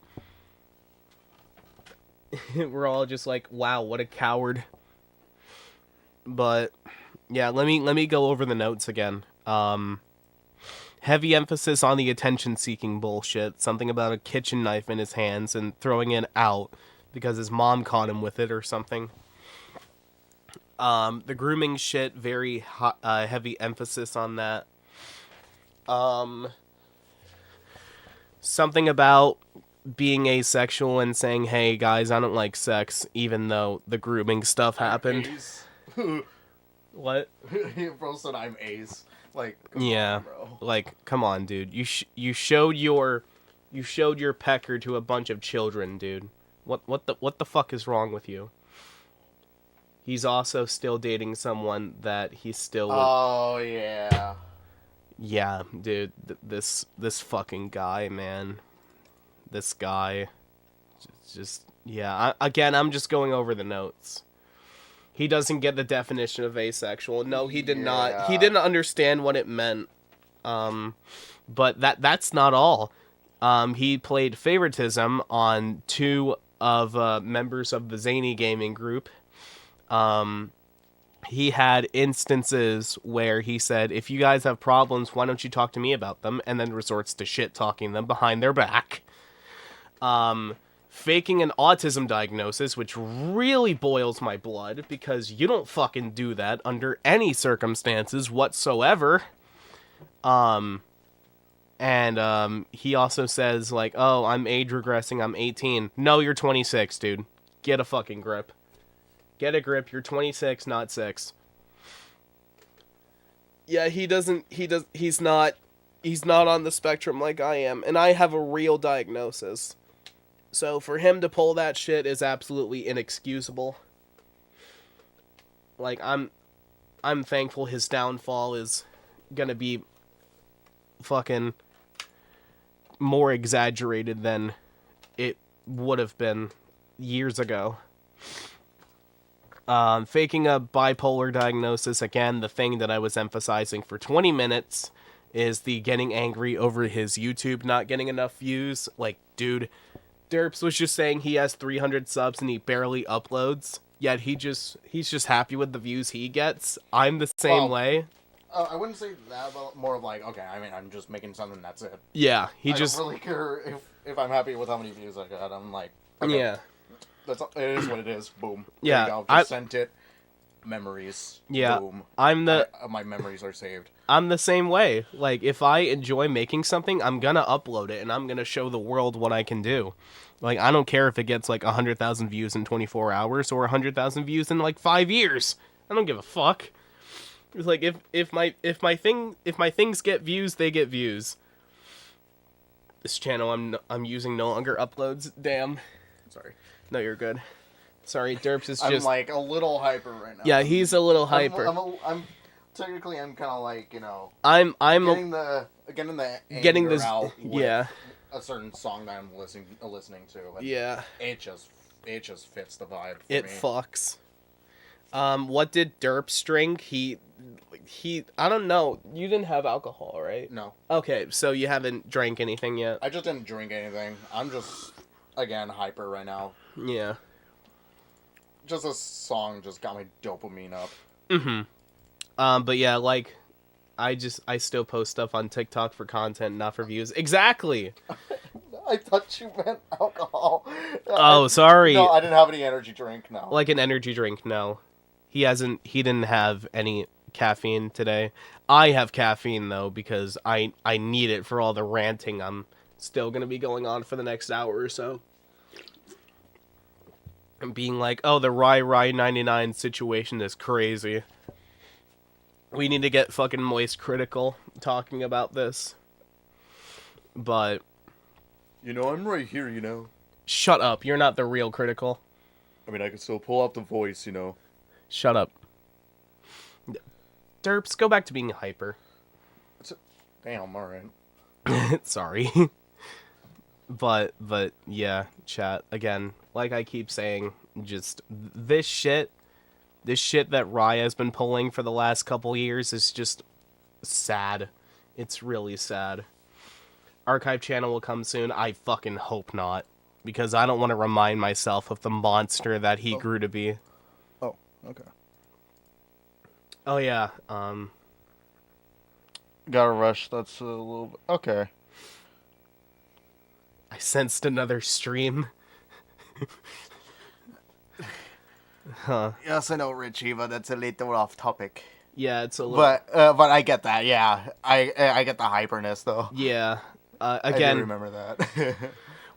We're all just like, wow, what a coward. But yeah, let me go over the notes again. Heavy emphasis on the attention-seeking bullshit. Something about a kitchen knife in his hands and throwing it out because his mom caught him with it or something. The grooming shit, very heavy emphasis on that. Something about being asexual and saying, hey, guys, I don't like sex, even though the grooming stuff happened. What? Bro said I'm ace. Like, yeah, on, bro. Like, come on, dude. You showed your You showed your pecker to a bunch of children, dude. What the fuck is wrong with you? He's also still dating someone that he's still with. Oh yeah. Yeah, dude, this fucking guy, man. This guy just yeah, again, I'm just going over the notes. He doesn't get the definition of asexual. No, he did not. He didn't understand what it meant. But that's not all. He played favoritism on two of members of the Zany Gaming group. He had instances where he said, if you guys have problems, why don't you talk to me about them? And then resorts to shit-talking them behind their back. Faking an autism diagnosis, which really boils my blood, because you don't fucking do that under any circumstances whatsoever. And he also says, like, oh, I'm age regressing, I'm 18. No, you're 26, dude. Get a fucking grip. Get a grip, you're 26, not 6. Yeah, he's not on the spectrum like I am, and I have a real diagnosis. So for him to pull that shit is absolutely inexcusable. Like, I'm thankful his downfall is gonna be fucking more exaggerated than it would have been years ago. Faking a bipolar diagnosis, again, the thing that I was emphasizing for 20 minutes is the getting angry over his YouTube not getting enough views. Like, dude, Derps was just saying he has 300 subs and he barely uploads, yet he's just happy with the views he gets. I'm the same way. I wouldn't say that, but more of like, okay, I mean, I'm just making something, that's it. Yeah, I don't really care if I'm happy with how many views I got. I'm like, okay, yeah. It is what it is. Boom. Yeah, there you go. Just sent it. Memories. Yeah, Boom. My memories are saved. I'm the same way. Like, if I enjoy making something, I'm gonna upload it and I'm gonna show the world what I can do. Like, I don't care if it gets like 100,000 views in 24 hours or 100,000 views in like 5 years. I don't give a fuck. It's like if my things get views, they get views. This channel I'm using no longer uploads. Damn. Sorry. No, you're good. Sorry, Derps is just... I'm like a little hyper right now. Yeah, he's a little hyper. I'm technically I'm kind of like, you know. I'm getting the anger out with yeah. a certain song that I'm listening to. And yeah. It just fits the vibe. For it me. Fucks. What did Derps drink? He I don't know. You didn't have alcohol, right? No. Okay, so you haven't drank anything yet. I just didn't drink anything. I'm just again hyper right now. Yeah. Just a song just got my dopamine up. Mm-hmm. But yeah, like, I still post stuff on TikTok for content, not for views. Exactly. I thought you meant alcohol. Oh, sorry. No, I didn't have any energy drink. No. Like an energy drink. No, he didn't have any caffeine today. I have caffeine though because I need it for all the ranting I'm still gonna be going on for the next hour or so. And being like, oh, the Rye-Rye99 situation is crazy. We need to get fucking Moist Critical talking about this. But... You know, I'm right here, you know. Shut up. You're not the real Critical. I mean, I can still pull out the voice, you know. Shut up. Derps, go back to being hyper. Damn, alright. Sorry. But, yeah, chat. Again, like I keep saying, just this shit that Rye has been pulling for the last couple years is just sad. It's really sad. Archive channel will come soon. I fucking hope not. Because I don't want to remind myself of the monster that he grew to be. Oh, okay. Oh, yeah. Gotta rush. That's a little bit... Okay. I sensed another stream. Huh. Yes, I know, Richie, but that's a little off topic. Yeah, it's a little... But I get that, yeah. I get the hyperness, though. Yeah. I Again... do remember that.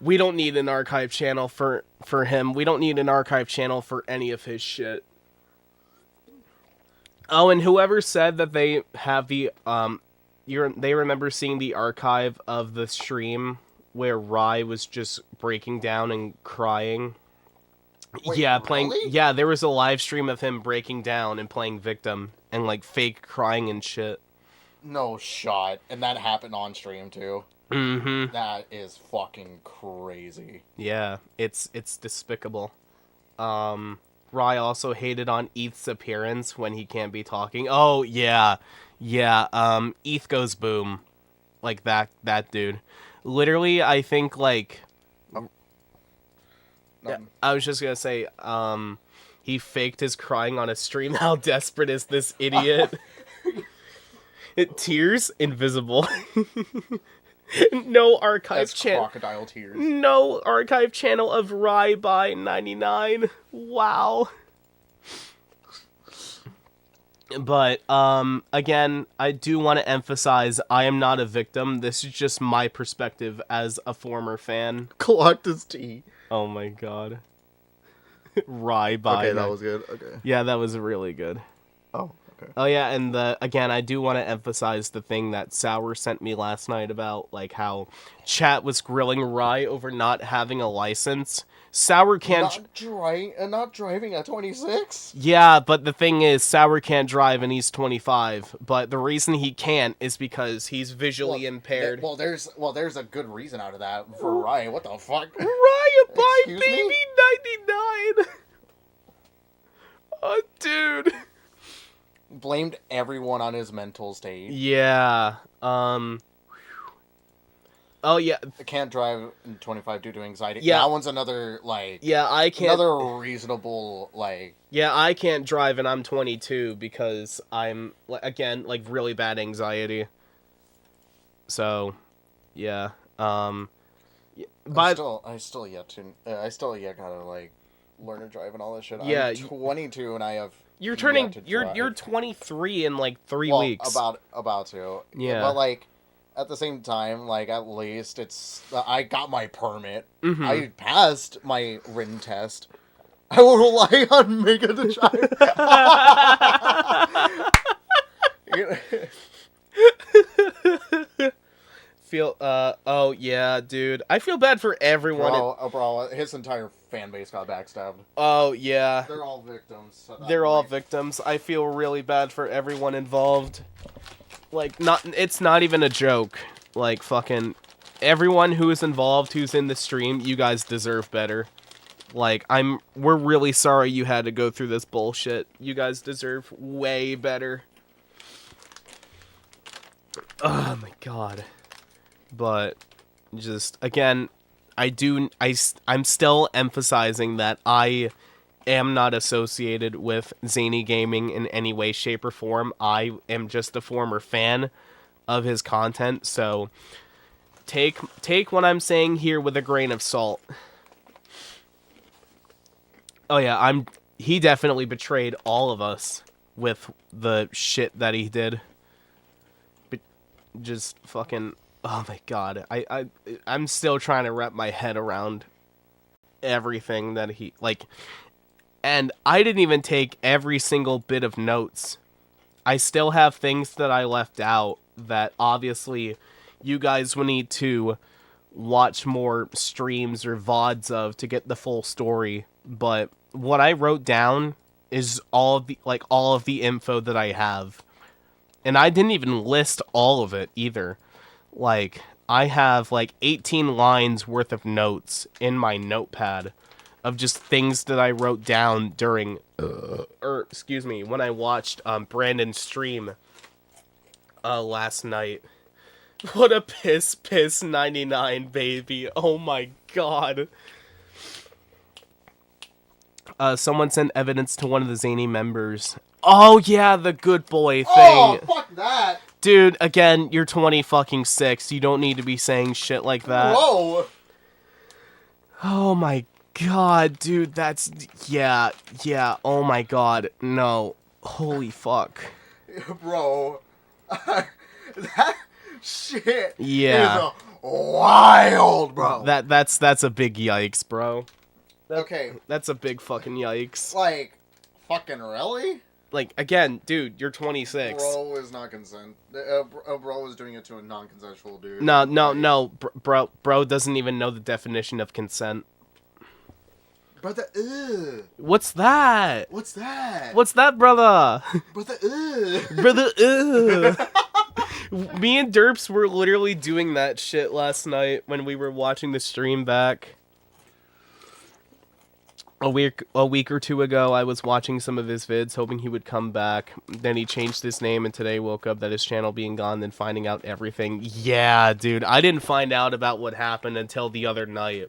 We don't need an archive channel for him. We don't need an archive channel for any of his shit. Oh, and whoever said that they have the... they remember seeing the archive of the stream where Rye was just breaking down and crying. Wait, Yeah, really? Yeah, there was a live stream of him breaking down and playing victim and like fake crying and shit. No shot. And that happened on stream too. Mm-hmm. That is fucking crazy. Yeah, it's despicable. Rye also hated on Eth's appearance when he can't be talking. Oh yeah, yeah. Eth goes boom, like that dude. Literally, I think like. Yeah, I was just gonna say, he faked his crying on a stream. How desperate is this idiot? Tears invisible. No archive channel. Crocodile tears. No archive channel of Rye-Rye99. Wow. But again, I do want to emphasize I am not a victim. This is just my perspective as a former fan. Clocked his tea. Oh my god. Rye-Rye. Okay, that was good. Okay. Yeah, that was really good. Oh, okay. Oh yeah, and again, I do want to emphasize the thing that Sour sent me last night about like how chat was grilling Rye over not having a license. Sour can't not driving at 26? Yeah, but the thing is Sour can't drive and he's 25, but the reason he can't is because he's visually impaired. There's a good reason out of that for Rye. What the fuck? Rye-Bye Excuse Baby me? 99. Oh, dude. Blamed everyone on his mental state. Yeah. Oh yeah. I can't drive in 25 due to anxiety. Yeah. That one's another like. Yeah, I can't. Another reasonable like. Yeah, I can't drive and I'm 22 because I'm again like really bad anxiety. So, yeah. But I still yet gotta like learn to drive and all this shit. Yeah, I'm 22 and I have. You're 23 in like 3 weeks. About to. Yeah. But like. At the same time, like, at least it's... I got my permit. Mm-hmm. I passed my written test. I will rely on Mega to drive. Oh, yeah, dude. I feel bad for everyone. Bro, his entire fan base got backstabbed. Oh, yeah. They're all victims. They're all victims. I feel really bad for everyone involved. Like, it's not even a joke. Like, fucking, everyone who is involved, who's in the stream, you guys deserve better. Like, we're really sorry you had to go through this bullshit. You guys deserve way better. Oh my god. But, just, again, I'm still emphasizing that I am not associated with Zany Gaming in any way, shape, or form. I am just a former fan of his content, so take what I'm saying here with a grain of salt. Oh yeah, he definitely betrayed all of us with the shit that he did. But just fucking, oh my god, I'm still trying to wrap my head around everything that he like. And I didn't even take every single bit of notes. I still have things that I left out that obviously you guys will need to watch more streams or VODs of to get the full story. But what I wrote down is all of the info that I have. And I didn't even list all of it either. Like, I have like 18 lines worth of notes in my notepad of just things that I wrote down during, when I watched Brandon's stream last night. What a piss 99 baby. Oh my god. Someone sent evidence to one of the Zany members. Oh yeah, the good boy thing. Oh, fuck that. Dude, again, you're 26. You don't need to be saying shit like that. Whoa. Oh my god, dude, that's... Yeah, oh my god, no. Holy fuck. Bro. That shit yeah. is wild, bro. That's a big yikes, bro. Okay. That's a big fucking yikes. Like, fucking really? Like, again, dude, you're 26. Bro is not consent. Bro is doing it to a non-consensual dude. No. Bro doesn't even know the definition of consent. Brother, What's that? What's that? What's that, brother? Brother, Brother, Me and Derps were literally doing that shit last night when we were watching the stream back. A week or two ago, I was watching some of his vids, hoping he would come back. Then he changed his name, and today woke up that his channel being gone, then finding out everything. Yeah, dude, I didn't find out about what happened until the other night.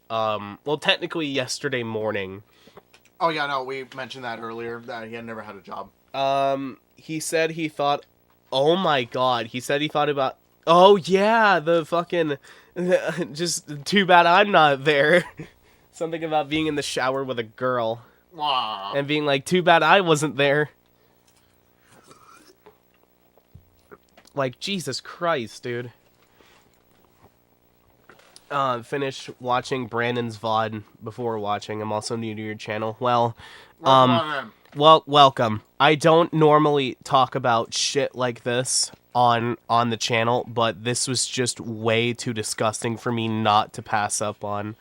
Well, technically yesterday morning. Oh yeah, no, we mentioned that earlier, that he had never had a job. He said he thought, oh my god, he said he thought about, oh yeah, the fucking, just too bad I'm not there. Something about being in the shower with a girl. Wow. And being like, too bad I wasn't there. Like, Jesus Christ, dude. Finish watching Brandon's VOD before watching. I'm also new to your channel. Well, welcome. I don't normally talk about shit like this on the channel, but this was just way too disgusting for me not to pass up on.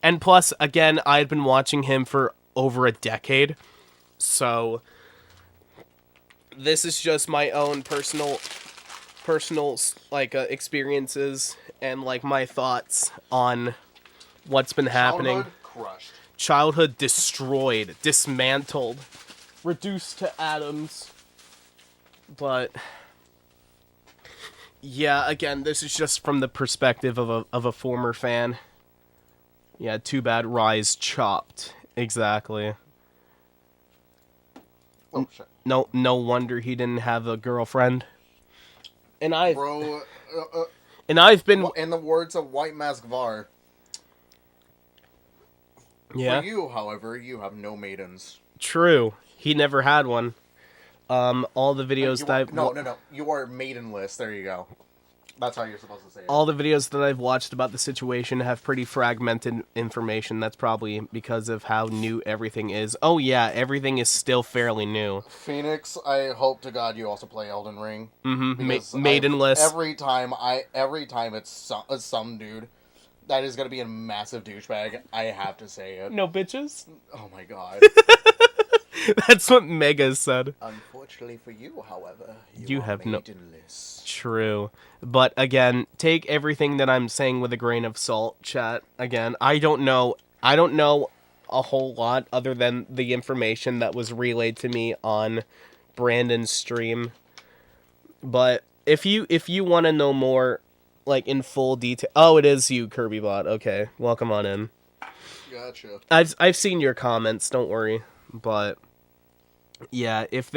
And plus, again, I had been watching him for over a decade, so this is just my own personal like experiences and like my thoughts on what's been happening. Childhood crushed. Childhood destroyed, dismantled, reduced to atoms. But yeah, again, this is just from the perspective of a former fan. Yeah, too bad Rye's chopped. Exactly. Oh shit. No wonder he didn't have a girlfriend. And I've Bro, been, in the words of White Mask Var. Yeah. For you, however, you have no maidens. True. He never had one. All the videos that I've... No. You are maidenless. There you go. That's how you're supposed to say it. All the videos that I've watched about the situation have pretty fragmented information. That's probably because of how new everything is. Oh yeah, everything is still fairly new. Phoenix, I hope to God you also play Elden Ring. Mm-hmm. Maidenless. Every time it's some dude that is gonna be a massive douchebag, I have to say it. No bitches? Oh my god. That's what Mega said. Unfortunately for you, however, you have maidenless. True. But again, take everything that I'm saying with a grain of salt, chat. Again, I don't know a whole lot other than the information that was relayed to me on Brandon's stream. But if you want to know more, like in full detail, oh, it is you, KirbyBot. Okay, welcome on in. Gotcha. I've seen your comments. Don't worry. But yeah, if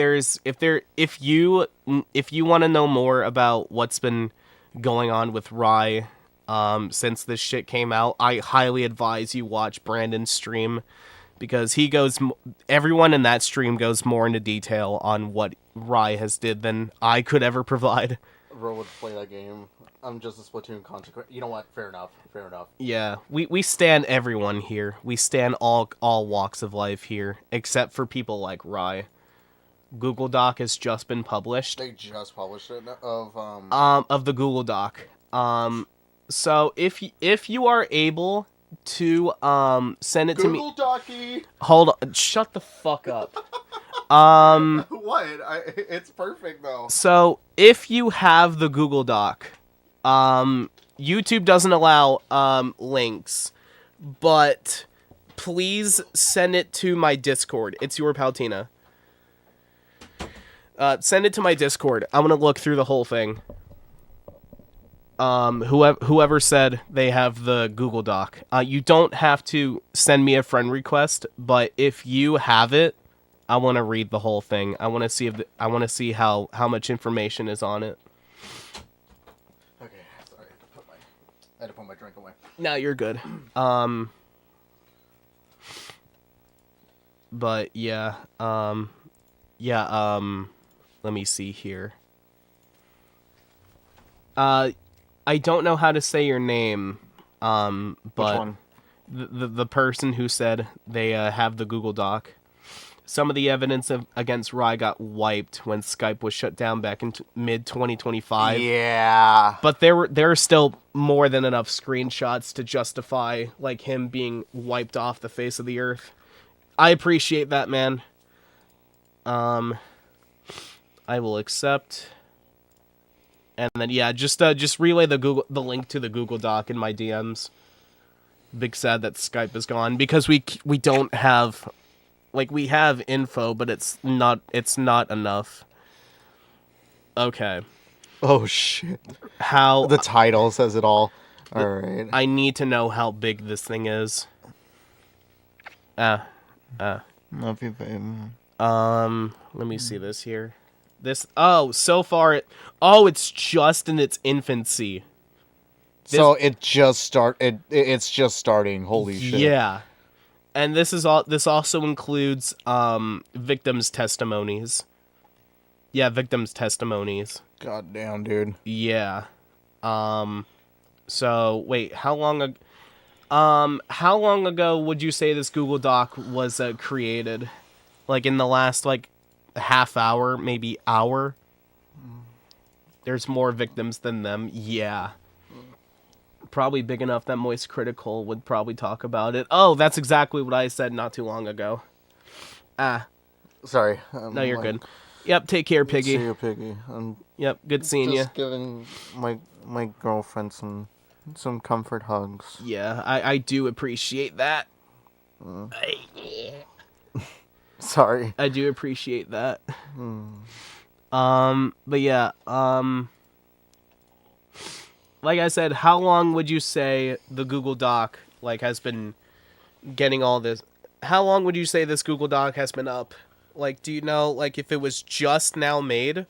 you want to know more about what's been going on with Rye since this shit came out, I highly advise you watch Brandon's stream, because everyone in that stream goes more into detail on what Rye has did than I could ever provide. Bro would play that game. I'm just a Splatoon consequence. You know what? Fair enough. Yeah, we stan everyone here. We stan all walks of life here, except for people like Rye. Google Doc has just been published. They just published it of the Google Doc. So if you are able to send it to me. Google Docky. Hold on, shut the fuck up. What? It's perfect though. So if you have the Google Doc, YouTube doesn't allow links, but please send it to my Discord. It's your Paltina. Send it to my Discord. I'm gonna look through the whole thing. Whoever said they have the Google Doc, you don't have to send me a friend request, but if you have it, I want to read the whole thing. I want to see how much information is on it. Okay, sorry, I had to put my drink away. No, you're good. But yeah, let me see here. I don't know how to say your name, but which one? The person who said they have the Google Doc. Some of the evidence against Rye got wiped when Skype was shut down back in mid 2025. Yeah. But there are still more than enough screenshots to justify like him being wiped off the face of the earth. I appreciate that, man. I will accept. And then just relay the link to the Google Doc in my DMs. Big sad that Skype is gone because we don't have, like, we have info, but it's not enough. Okay. Oh shit. How The title says it all. All right. I need to know how big this thing is. Love you, babe. Let me see this here. So far it's just in its infancy. So it's just starting. Holy shit. Yeah. And this also includes victims' testimonies. Yeah, victims' testimonies. God damn, dude. Yeah. So wait, how long ago would you say this Google Doc was created? Like in the last half hour, maybe hour? There's more victims than them. Yeah. Probably big enough that Moist Critical would probably talk about it. Oh, that's exactly what I said not too long ago. Sorry. No, you're good. Yep, take care, Piggy. See you, Piggy. Yep, good seeing you. Just giving my girlfriend some comfort hugs. Yeah, I do appreciate that. Sorry. I do appreciate that. But yeah, like I said, how long would you say the Google Doc has been getting all this? How long would you say this Google Doc has been up? Like, do you know if it was just now made,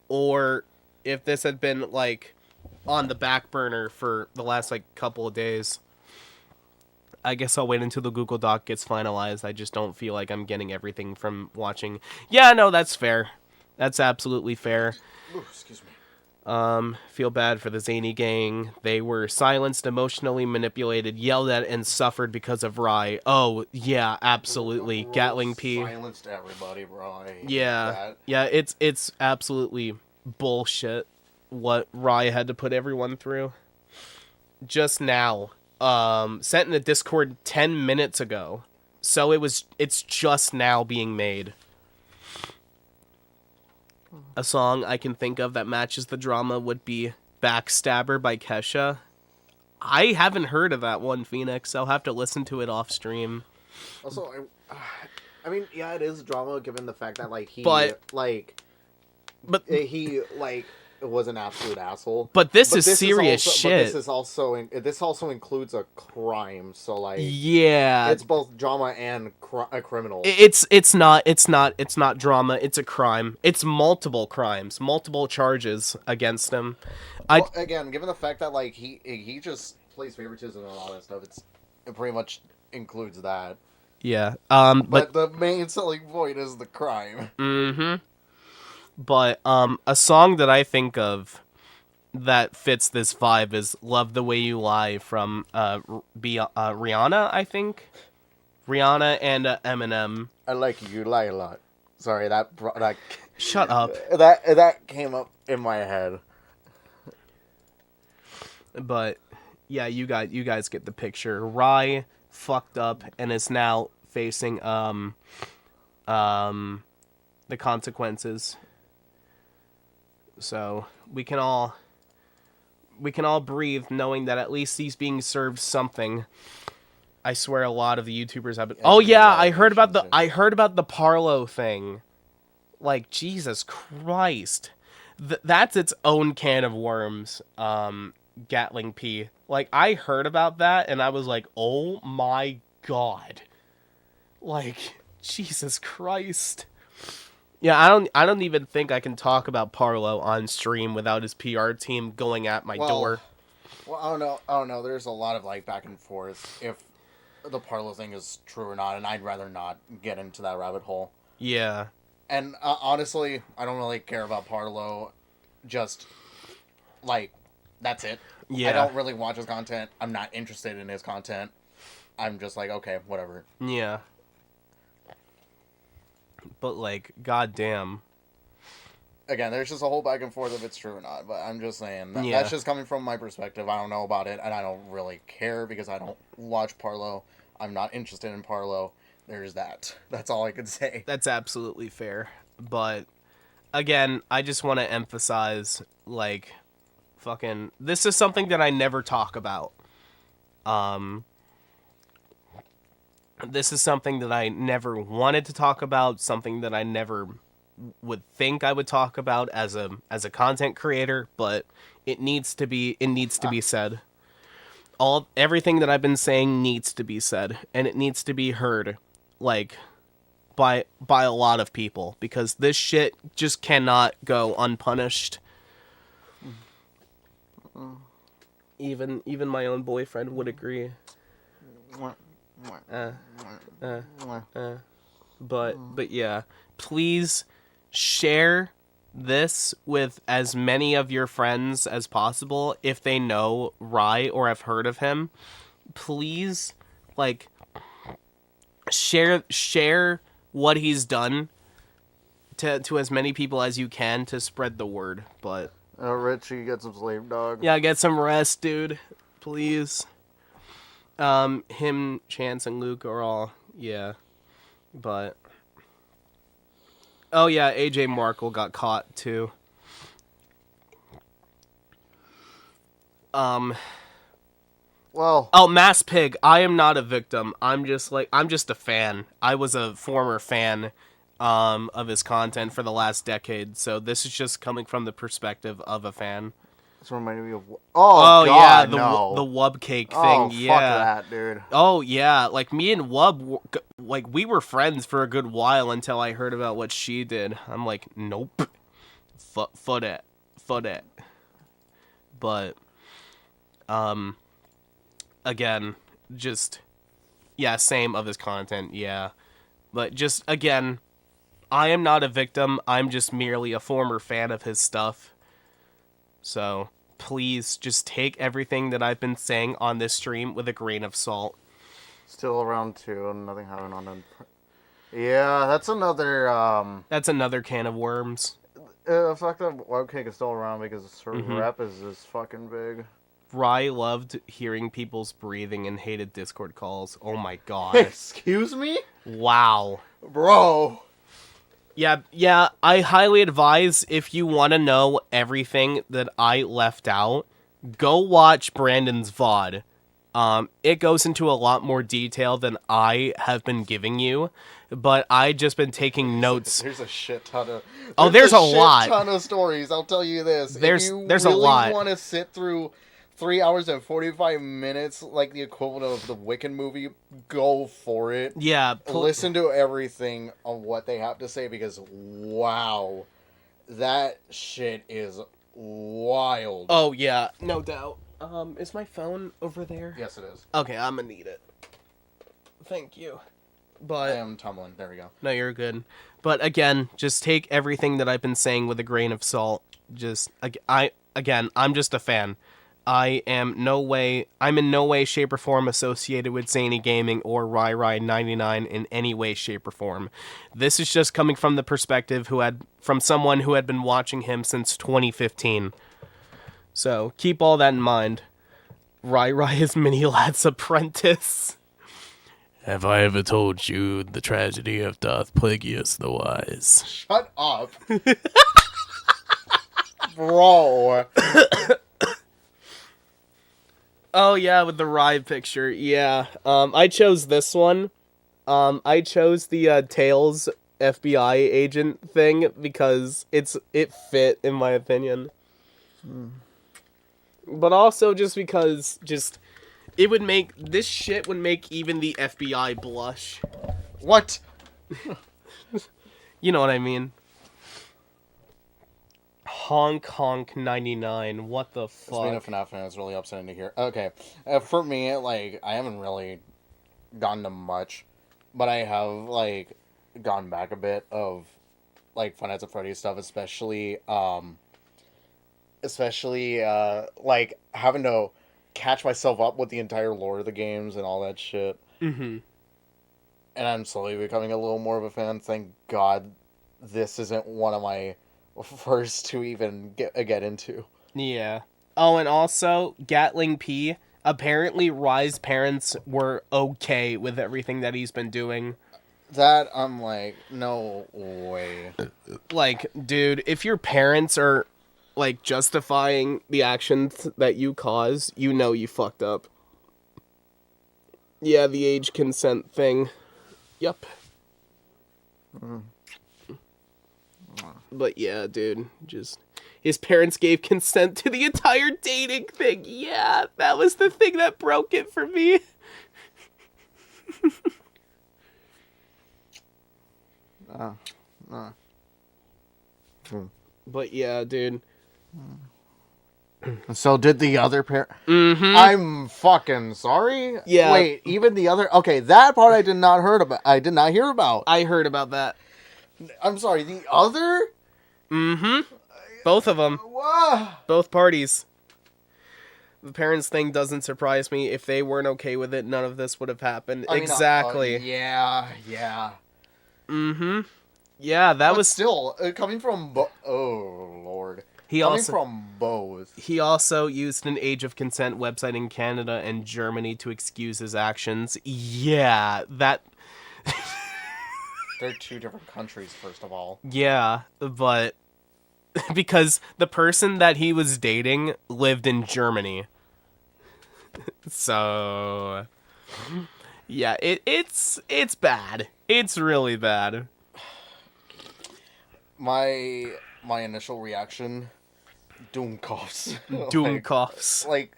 or if this had been on the back burner for the last couple of days? I guess I'll wait until the Google Doc gets finalized. I just don't feel like I'm getting everything from watching. Yeah, no, that's fair. That's absolutely fair. Ooh, excuse me. Feel bad for the Zany gang. They were silenced, emotionally manipulated, yelled at, and suffered because of Rye. Oh, yeah, absolutely. Gatling P. Silenced everybody, Rye. Yeah. Yeah, it's absolutely bullshit what Rye had to put everyone through. Just now. Sent in the Discord 10 minutes ago. So it's just now being made. A song I can think of that matches the drama would be Backstabber by Kesha. I haven't heard of that one, Phoenix. I'll have to listen to it off stream. Also, I mean, yeah, it is drama given the fact that he was an absolute asshole. But this is serious shit. But this also includes a crime. So yeah, it's both drama and a criminal. It's not drama. It's a crime. It's multiple crimes, multiple charges against him. Again, given the fact that he just plays favoritism and all that stuff, it pretty much includes that. Yeah. But the main selling point is the crime. Mm-hmm. But a song that I think of that fits this vibe is "Love the Way You Lie" from Rihanna, I think. Rihanna and Eminem. I like you lie a lot. Sorry, that Shut up. That came up in my head. But yeah, you guys get the picture. Rye fucked up and is now facing the consequences. So we can all breathe knowing that at least he's being served something. I swear a lot of the YouTubers have been. Oh yeah, I heard about the Parlo thing. Jesus Christ. That's its own can of worms. Gatling P. I heard about that and I was like, "Oh my god." Jesus Christ. Yeah, I don't even think I can talk about Parlo on stream without his PR team going at my door. Well, I don't know. There's a lot of back and forth if the Parlo thing is true or not, and I'd rather not get into that rabbit hole. Yeah. And honestly, I don't really care about Parlo. Just that's it. Yeah. I don't really watch his content. I'm not interested in his content. I'm just okay, whatever. Yeah. But, like, goddamn. Again, there's just a whole back and forth if it's true or not. But I'm just saying Yeah. that's just coming from my perspective. I don't know about it, and I don't really care because I don't watch Parlo. I'm not interested in Parlo. There's that. That's all I could say. That's absolutely fair. But, again, I just want to emphasize, like, fucking... This is something that I never talk about. This is something that I never wanted to talk about, something that I never would think I would talk about as a content creator, but it needs to be said. Everything that I've been saying needs to be said, and it needs to be heard, like, by a lot of people, because this shit just cannot go unpunished. Even my own boyfriend would agree. But yeah, please share this with as many of your friends as possible if they know Rye or have heard of him. Please, like, share what he's done to as many people as you can to spread the word. But Richie, get some sleep, dog. yeah, get some rest, dude. Please. Him, Chance, and Luke are all, yeah. But oh yeah, AJ Markle got caught too. Well, Oh, Mass Pig, I am not a victim. I'm just a fan. I was a former fan of his content for the last decade, so this is just coming from the perspective of a fan. this reminded me of. Oh God, yeah, the no. Wub cake thing. Oh, Yeah. fuck that, dude. Oh yeah, like me and Wub, like we were friends for a good while until I heard about what she did. I'm like, nope, foot it. But, again, just yeah, same of his content, yeah. But just again, I am not a victim. I'm just merely a former fan of his stuff. So please just take everything that I've been saying on this stream with a grain of salt. Still around 2, nothing happened on him. Yeah, that's another, That's another can of worms. the fact that Web Cake is still around because her rep is this fucking big. Rye loved hearing people's breathing and hated Discord calls. Oh my god. Excuse me? Wow. Bro. Yeah, I highly advise if you want to know everything that I left out, go watch Brandon's VOD. It goes into a lot more detail than I have been giving you, but I just been taking notes. There's a shit ton of. There's a lot. Shit ton of stories. I'll tell you this. There's if you a really lot. Want to sit through 3 hours and 45 minutes, like the equivalent of the Wiccan movie, go for it. Yeah. Listen to everything on what they have to say because wow, that shit is wild. Oh yeah, no doubt. Is my phone over there? Yes, it is. Okay, I'm gonna need it. Thank you. I But am tumbling. There we go. no, you're good. But again, just take everything that I've been saying with a grain of salt. I'm just a fan. I'm in no way, shape, or form associated with Zany Gaming or Rye-Rye99 in any way, shape, or form. This is just coming from the perspective from someone who had been watching him since 2015. So keep all that in mind. Rye-Rye is Mini-Lad's apprentice. Have I ever told you the tragedy of Darth Plagueis the Wise? Shut up, bro. Oh yeah, with the Rye picture. Yeah. I chose this one. I chose the Tails FBI agent thing because it fit in my opinion. But also just because this shit would make even the FBI blush. What? You know what I mean? Honk 99. What the fuck? Being a FNAF fan, it's really upsetting to hear. Okay, for me, like I haven't really gone to much, but I have like gone back a bit of like Five Nights at Freddy's stuff, especially like having to catch myself up with the entire lore of the games and all that shit. Mm-hmm. and I'm slowly becoming a little more of a fan. Thank God, this isn't one of my first to even get into. Yeah. Oh, and also, Gatling P, apparently Rye's parents were okay with everything that he's been doing. That I'm like, no way. Like, dude, if your parents are, like, justifying the actions that you cause, you know you fucked up. Yeah, the age consent thing. Yup. But yeah, dude, just... His parents gave consent to the entire dating thing. Yeah, that was the thing that broke it for me. But yeah, dude. So did the other parent? Mm-hmm. I'm fucking sorry. Yeah. Wait, even the other? Okay, that part I did not heard about. I did not hear about. I heard about that. I'm sorry. The other? Mm-hmm. Both of them. Whoa. Both parties. The parents thing doesn't surprise me. If they weren't okay with it, none of this would have happened. I mean, exactly. Yeah. Mm-hmm. Yeah, that But was... still coming from. Oh Lord. He Coming also... from both. He also used an age of consent website in Canada and Germany to excuse his actions. Yeah, that... They're two different countries, first of all. Yeah, but... because the person that he was dating lived in Germany. So... yeah, it's bad. It's really bad. My initial reaction... Doom coughs. Doom coughs. Like,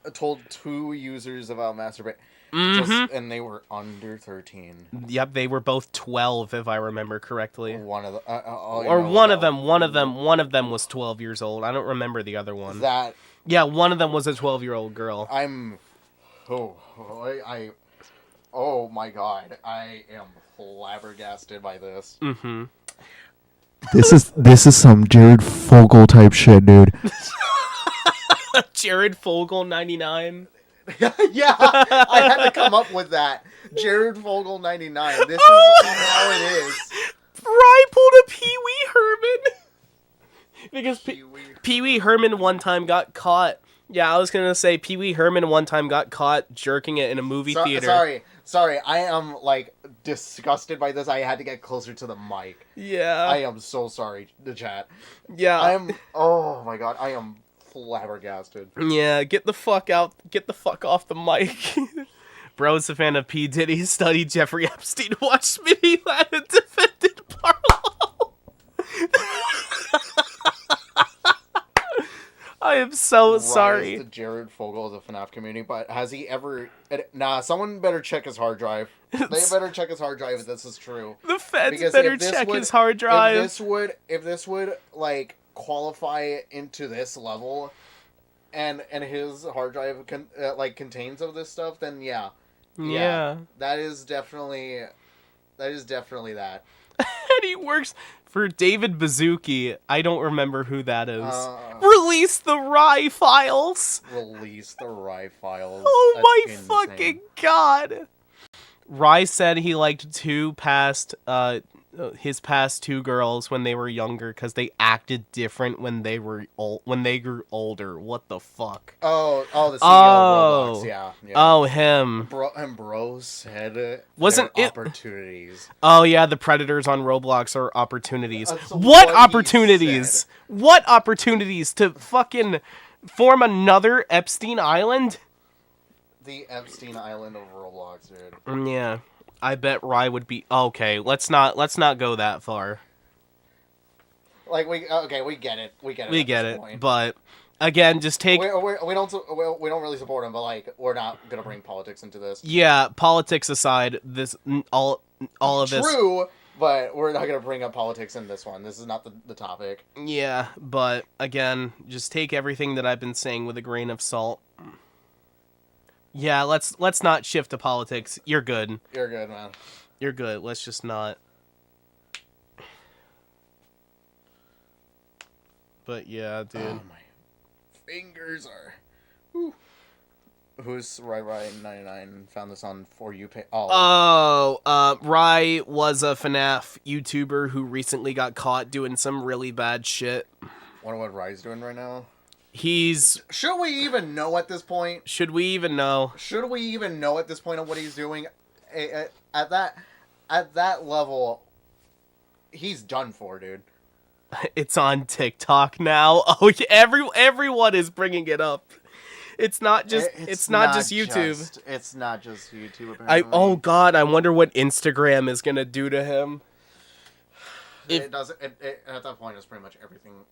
I told 2 users about masturbate. Mm-hmm. And they were under 13. Yep, they were both 12, if I remember correctly. One of them, Or one of them was 12 years old. I don't remember the other one. Yeah, one of them was a 12-year-old girl. Oh my God, I am flabbergasted by this. Mm-hmm. This is some Jared Fogle type shit, dude. Jared Fogle99. Yeah, I had to come up with that. Jared Fogle99. This is how it is. Rye pulled a Pee-wee Herman. Because Pee-wee Herman one time got caught. Yeah, I was going to say Pee-wee Herman one time got caught jerking it in a movie theater. Sorry. I am, like, disgusted by this. I had to get closer to the mic. Yeah. I am so sorry, the chat. Yeah. Oh my God, I am flabbergasted. Yeah, get the fuck out. Get the fuck off the mic. Bro's a fan of P. Diddy, studied Jeffrey Epstein, watched Smitty Lad, and defended Barlow. I am so sorry. The Jared Fogle of the FNAF community, but has he ever... Nah, someone better check his hard drive. They better check his hard drive if this is true. The feds better check his hard drive. If this would, like, qualify into this level, and his hard drive contains of this stuff, then yeah. That is definitely that. And he works for David Bazooki. I don't remember who that is. Release the Rye files. Release the Rye files. Oh my That's fucking God. Rye said he liked his past 2 girls when they were younger because they acted different when they grew older. What the fuck? Oh, the CEO of Roblox, yeah. Oh, him. Bro said wasn't it opportunities? Oh yeah, the predators on Roblox are opportunities. What what opportunities? What opportunities to fucking form another Epstein Island? The Epstein Island of Roblox, dude. Yeah. I bet Rye would be okay. Let's not go that far. Like we get it. We get it. Point. But again, just take. We don't really support him, but like we're not gonna bring politics into this. Yeah, politics aside, this all of this. True, but we're not gonna bring up politics in this one. This is not the topic. Yeah, but again, just take everything that I've been saying with a grain of salt. Yeah, let's not shift to politics. You're good. You're good, man. You're good. Let's just not. But yeah, dude. Oh, my fingers are... Whew. Who's Rye-Rye99 found this on For You page? Rye was a FNAF YouTuber who recently got caught doing some really bad shit. Wonder what Rye's doing right now. He's... Should we even know at this point? Should we even know? Should we even know at this point of what he's doing? At that level, he's done for, dude. It's on TikTok now. Oh, everyone is bringing it up. It's not just it's not just YouTube. It's not just YouTube. Apparently. Oh god, I wonder what Instagram is gonna do to him. It does. At that point, it's pretty much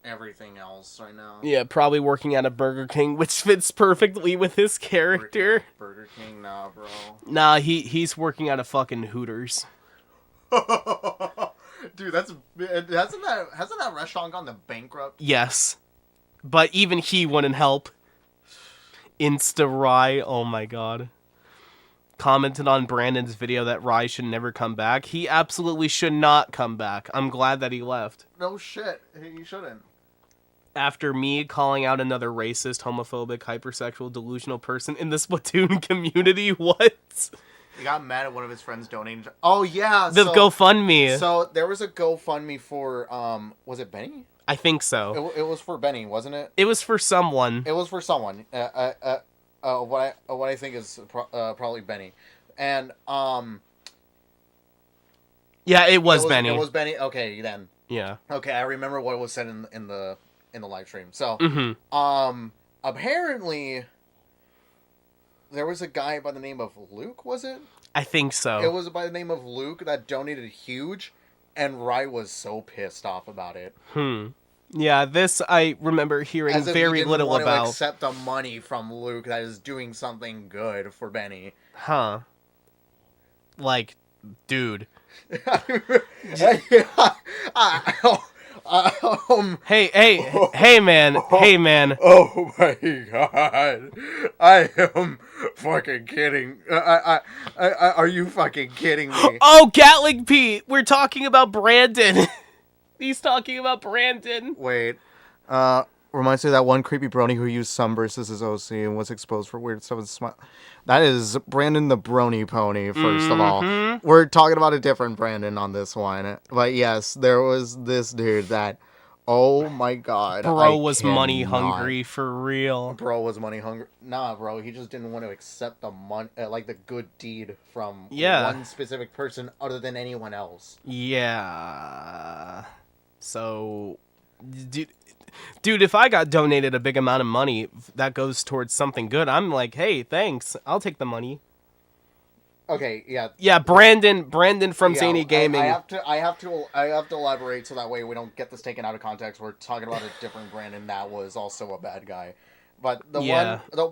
everything else right now. Yeah, probably working at a Burger King, which fits perfectly with his character. Burger King, nah, bro. Nah, he's working at a fucking Hooters. Dude, hasn't that restaurant gone to bankrupt? Yes, but even he wouldn't help. Rye, oh my god. Commented on Brandon's video that Rye should never come back. He absolutely should not come back. I'm glad that he left. No shit, he shouldn't. After me calling out another racist, homophobic, hypersexual, delusional person in the Splatoon community, what? He got mad at one of his friends donating. Oh yeah, the GoFundMe. So there was a GoFundMe for was it Benny? I think so. It was for Benny, wasn't it? It was for someone. It was for someone. What I think is probably Benny, and yeah, it was Benny. It was Benny. Okay, then. Yeah. Okay, I remember what was said in the live stream. So, apparently, there was a guy by the name of Luke. Was it? I think so. It was by the name of Luke that donated huge, and Rye was so pissed off about it. Yeah, this I remember hearing very little about. As if he didn't want to accept the money from Luke that is doing something good for Benny. Huh. Like, dude. Hey, man. Hey, man. Oh my god. I am fucking kidding. Are you fucking kidding me? Oh, Gatling Pete. We're talking about Brandon. He's talking about Brandon. Wait. Reminds me of that one creepy brony who used Sunburst as his OC and was exposed for weird stuff with smile. That is Brandon the Brony Pony, first of all. We're talking about a different Brandon on this one. But yes, there was this dude that, oh my god. Bro was money hungry for real. Bro was money hungry. Nah, bro, he just didn't want to accept the money, like the good deed from one specific person other than anyone else. Yeah. So, dude, if I got donated a big amount of money that goes towards something good, I'm like, hey, thanks. I'll take the money. Okay, yeah. Yeah, Brandon from Zany Gaming. I have to elaborate so that way we don't get this taken out of context. We're talking about a different Brandon that was also a bad guy. But the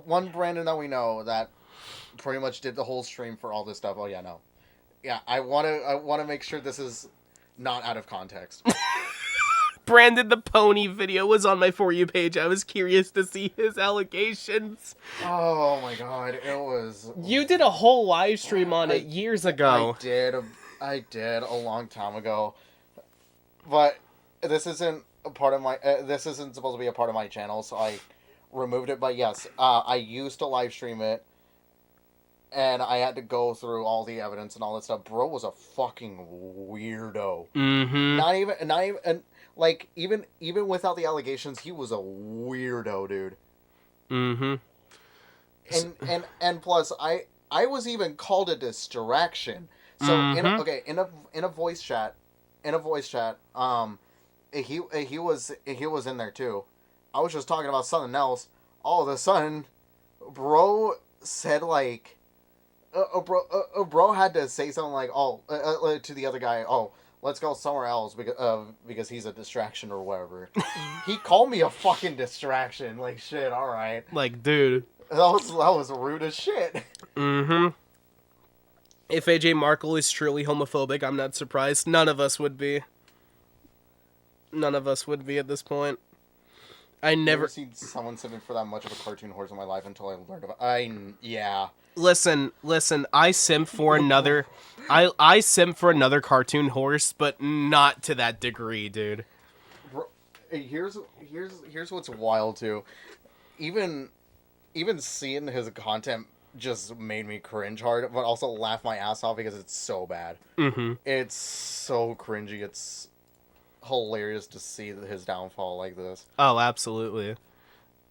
one Brandon that we know that pretty much did the whole stream for all this stuff. Oh yeah, no. Yeah, I want to make sure this is not out of context. Brandon the Pony video was on my For You page. I was curious to see his allegations. Oh my god, it was... You did a whole live stream on it years ago. I did a long time ago. But this isn't a part of my... this isn't supposed to be a part of my channel, so I removed it. But yes, I used to live stream it. And I had to go through all the evidence and all that stuff. Bro was a fucking weirdo. Not even... Like, even without the allegations, he was a weirdo, dude. And plus, I was even called a distraction. So in a voice chat, he was in there too. I was just talking about something else. All of a sudden, bro said like, bro had to say something like, to the other guy, let's go somewhere else because he's a distraction or whatever. He called me a fucking distraction. Like, shit, alright. Like, dude. That was rude as shit. If AJ Markle is truly homophobic, I'm not surprised. None of us would be. None of us would be at this point. I never seen someone simping for that much of a cartoon horse in my life until I learned about yeah. Listen, I simp for another I simp for another cartoon horse, but not to that degree, dude. Bro, here's what's wild too. Even even seeing his content just made me cringe hard, but also laugh my ass off because it's so bad. Mm-hmm. It's so cringy. It's hilarious to see his downfall like this. Oh, absolutely.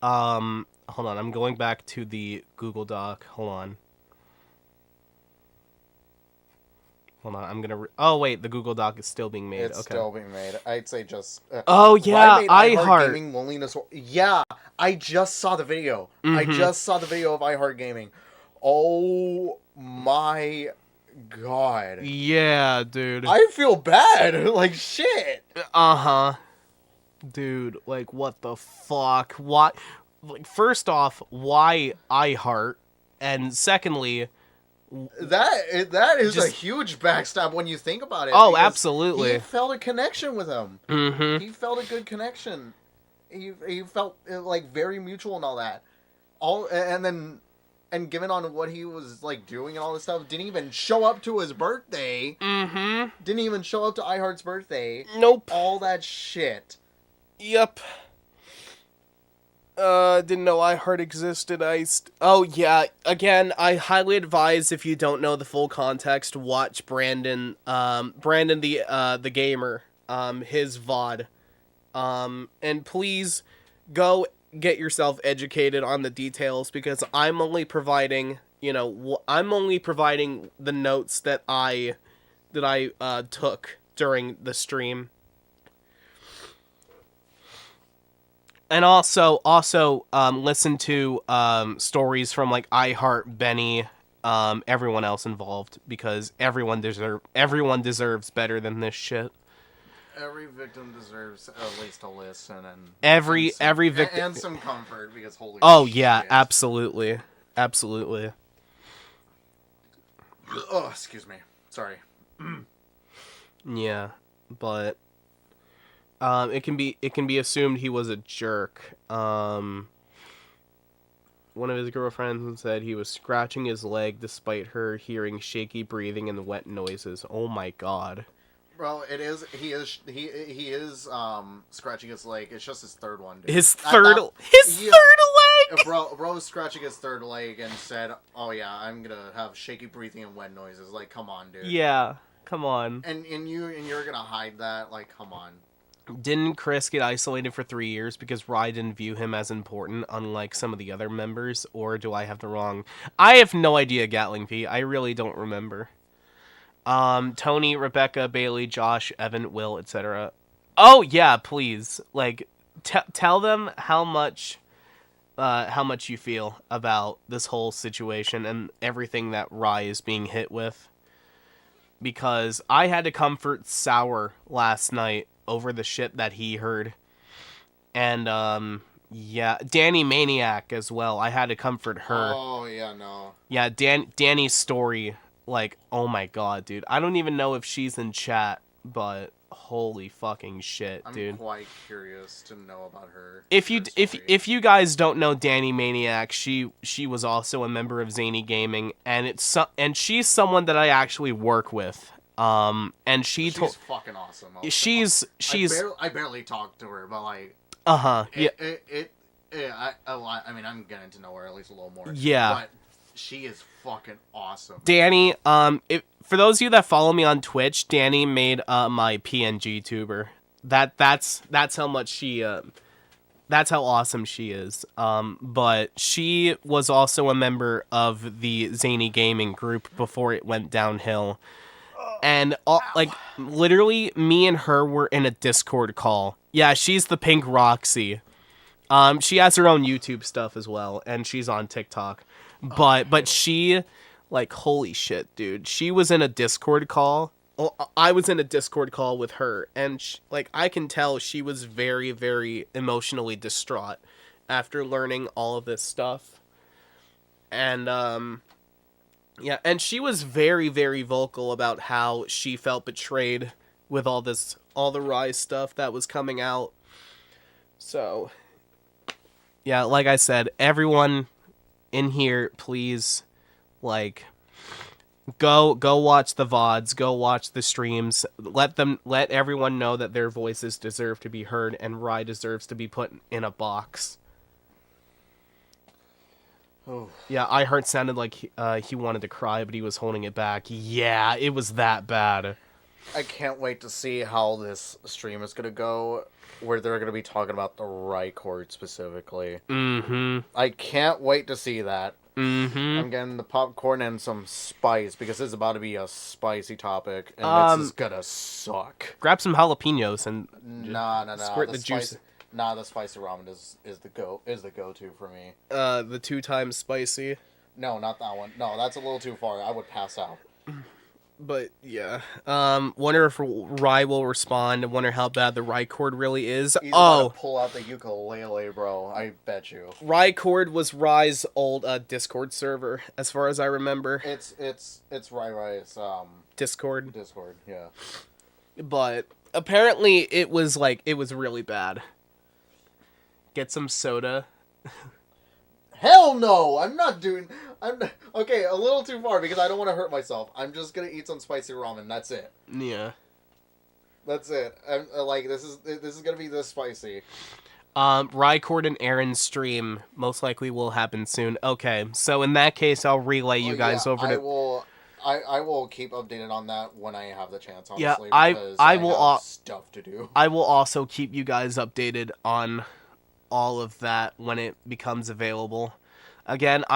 Hold on. I'm going back to the Google Doc. Hold on. I'm gonna. Oh wait, the Google Doc is still being made. It's Okay. still being made. I'd say just. Oh yeah, Rye made iHeart. Gaming Loneliness. Yeah, I just saw the video. I Mhm. just saw the video of iHeart Gaming. Oh my god. Yeah, dude. I feel bad. Like shit. Uh-huh. Dude, like what the fuck? Why? Like, first off, why iHeart? And secondly, That is a Just- huge backstab when you think about it. Oh, because absolutely. He felt a connection with him. mm-hmm. He felt a good connection. He felt like very mutual and all that. And given on what he was like doing and all this stuff, didn't even show up to his birthday. Mm-hmm. Didn't even show up to iHeart's birthday. Nope. All that shit. Yep. Didn't know iHeart existed. Oh yeah. Again, I highly advise if you don't know the full context, watch Brandon the gamer, his VOD. And please go get yourself educated on the details because I'm only providing, I'm only providing the notes that I took during the stream. And also, listen to stories from like iHeart, Benny, everyone else involved because everyone deserves better than this shit. Every victim deserves at least a listen and Every victim and some comfort because holy. Oh shit. yeah, absolutely. Oh, excuse me. Sorry. Yeah, but it can be assumed he was a jerk. One of his girlfriends said he was scratching his leg despite her hearing shaky breathing and wet noises. Oh my god. Bro, he is scratching his leg. It's just his third one, dude. His third leg. Bro was scratching his third leg and said, "Oh yeah, I'm gonna have shaky breathing and wet noises." Like, come on, dude. Yeah, come on. And you're gonna hide that? Like, come on. Didn't Chris get isolated for 3 years because Rye didn't view him as important, unlike some of the other members? Or do I have the wrong? I have no idea, Gatling P. I really don't remember. Tony, Rebecca, Bailey, Josh, Evan, Will, etc. Oh yeah, please, like, tell them how much you feel about this whole situation and everything that Rye is being hit with. Because I had to comfort Sour last night over the shit that he heard. And, yeah, Danny Maniac as well. I had to comfort her. Oh, yeah, no. Yeah, Danny's story, like, oh my god, dude. I don't even know if she's in chat, but holy fucking shit, dude. I'm quite curious to know about her. If you guys don't know Danny Maniac, she was also a member of Zany Gaming, and she's someone that I actually work with. And she's fucking awesome. She's I barely talked to her, but like yeah. I mean, I'm getting to know her at least a little more. Yeah. But she is fucking awesome. Danny, for those of you that follow me on Twitch, Danny made my PNG tuber. That's how much she that's how awesome she is. But she was also a member of the Zany Gaming group before it went downhill. And like literally me and her were in a Discord call. Yeah, she's the Pink Roxy. She has her own YouTube stuff as well, and she's on TikTok. But she, like, holy shit, dude. She was in a Discord call. I was in a Discord call with her, and like, I can tell she was very, very emotionally distraught after learning all of this stuff. And yeah, and she was very, very vocal about how she felt betrayed with all the Rise stuff that was coming out. So, yeah, like I said, everyone in here, please, like, go watch the VODs, go watch the streams, let everyone know that their voices deserve to be heard and Rye deserves to be put in a box. Yeah, I heard sounded like he wanted to cry, but he was holding it back. Yeah, it was that bad. I can't wait to see how this stream is gonna go, where they're gonna be talking about the Rye-Rye specifically. Mm-hmm. I can't wait to see that. Mm-hmm. I'm getting the popcorn and some spice because this is about to be a spicy topic, and this is gonna suck. Grab some jalapenos and Nah. squirt the juice. Nah, the spicy ramen is the go-to for me. The 2 times spicy. No, not that one. No, that's a little too far. I would pass out. But yeah, wonder if Rye will respond. Wonder how bad the Rye cord really is. He's about to pull out the ukulele, bro. I bet you. Rye cord was Rye's old Discord server, as far as I remember. It's Rye-Rye's Discord. Yeah. But apparently it was really bad. Get some soda. Hell no! Okay, a little too far because I don't want to hurt myself. I'm just gonna eat some spicy ramen. That's it. Yeah. That's it. This is gonna be this spicy. Rycord and Aaron's stream most likely will happen soon. Okay, so in that case, I'll relay you guys over to. I will keep updated on that when I have the chance. Honestly, yeah, because I will have stuff to do. I will also keep you guys updated on all of that when it becomes available. Again,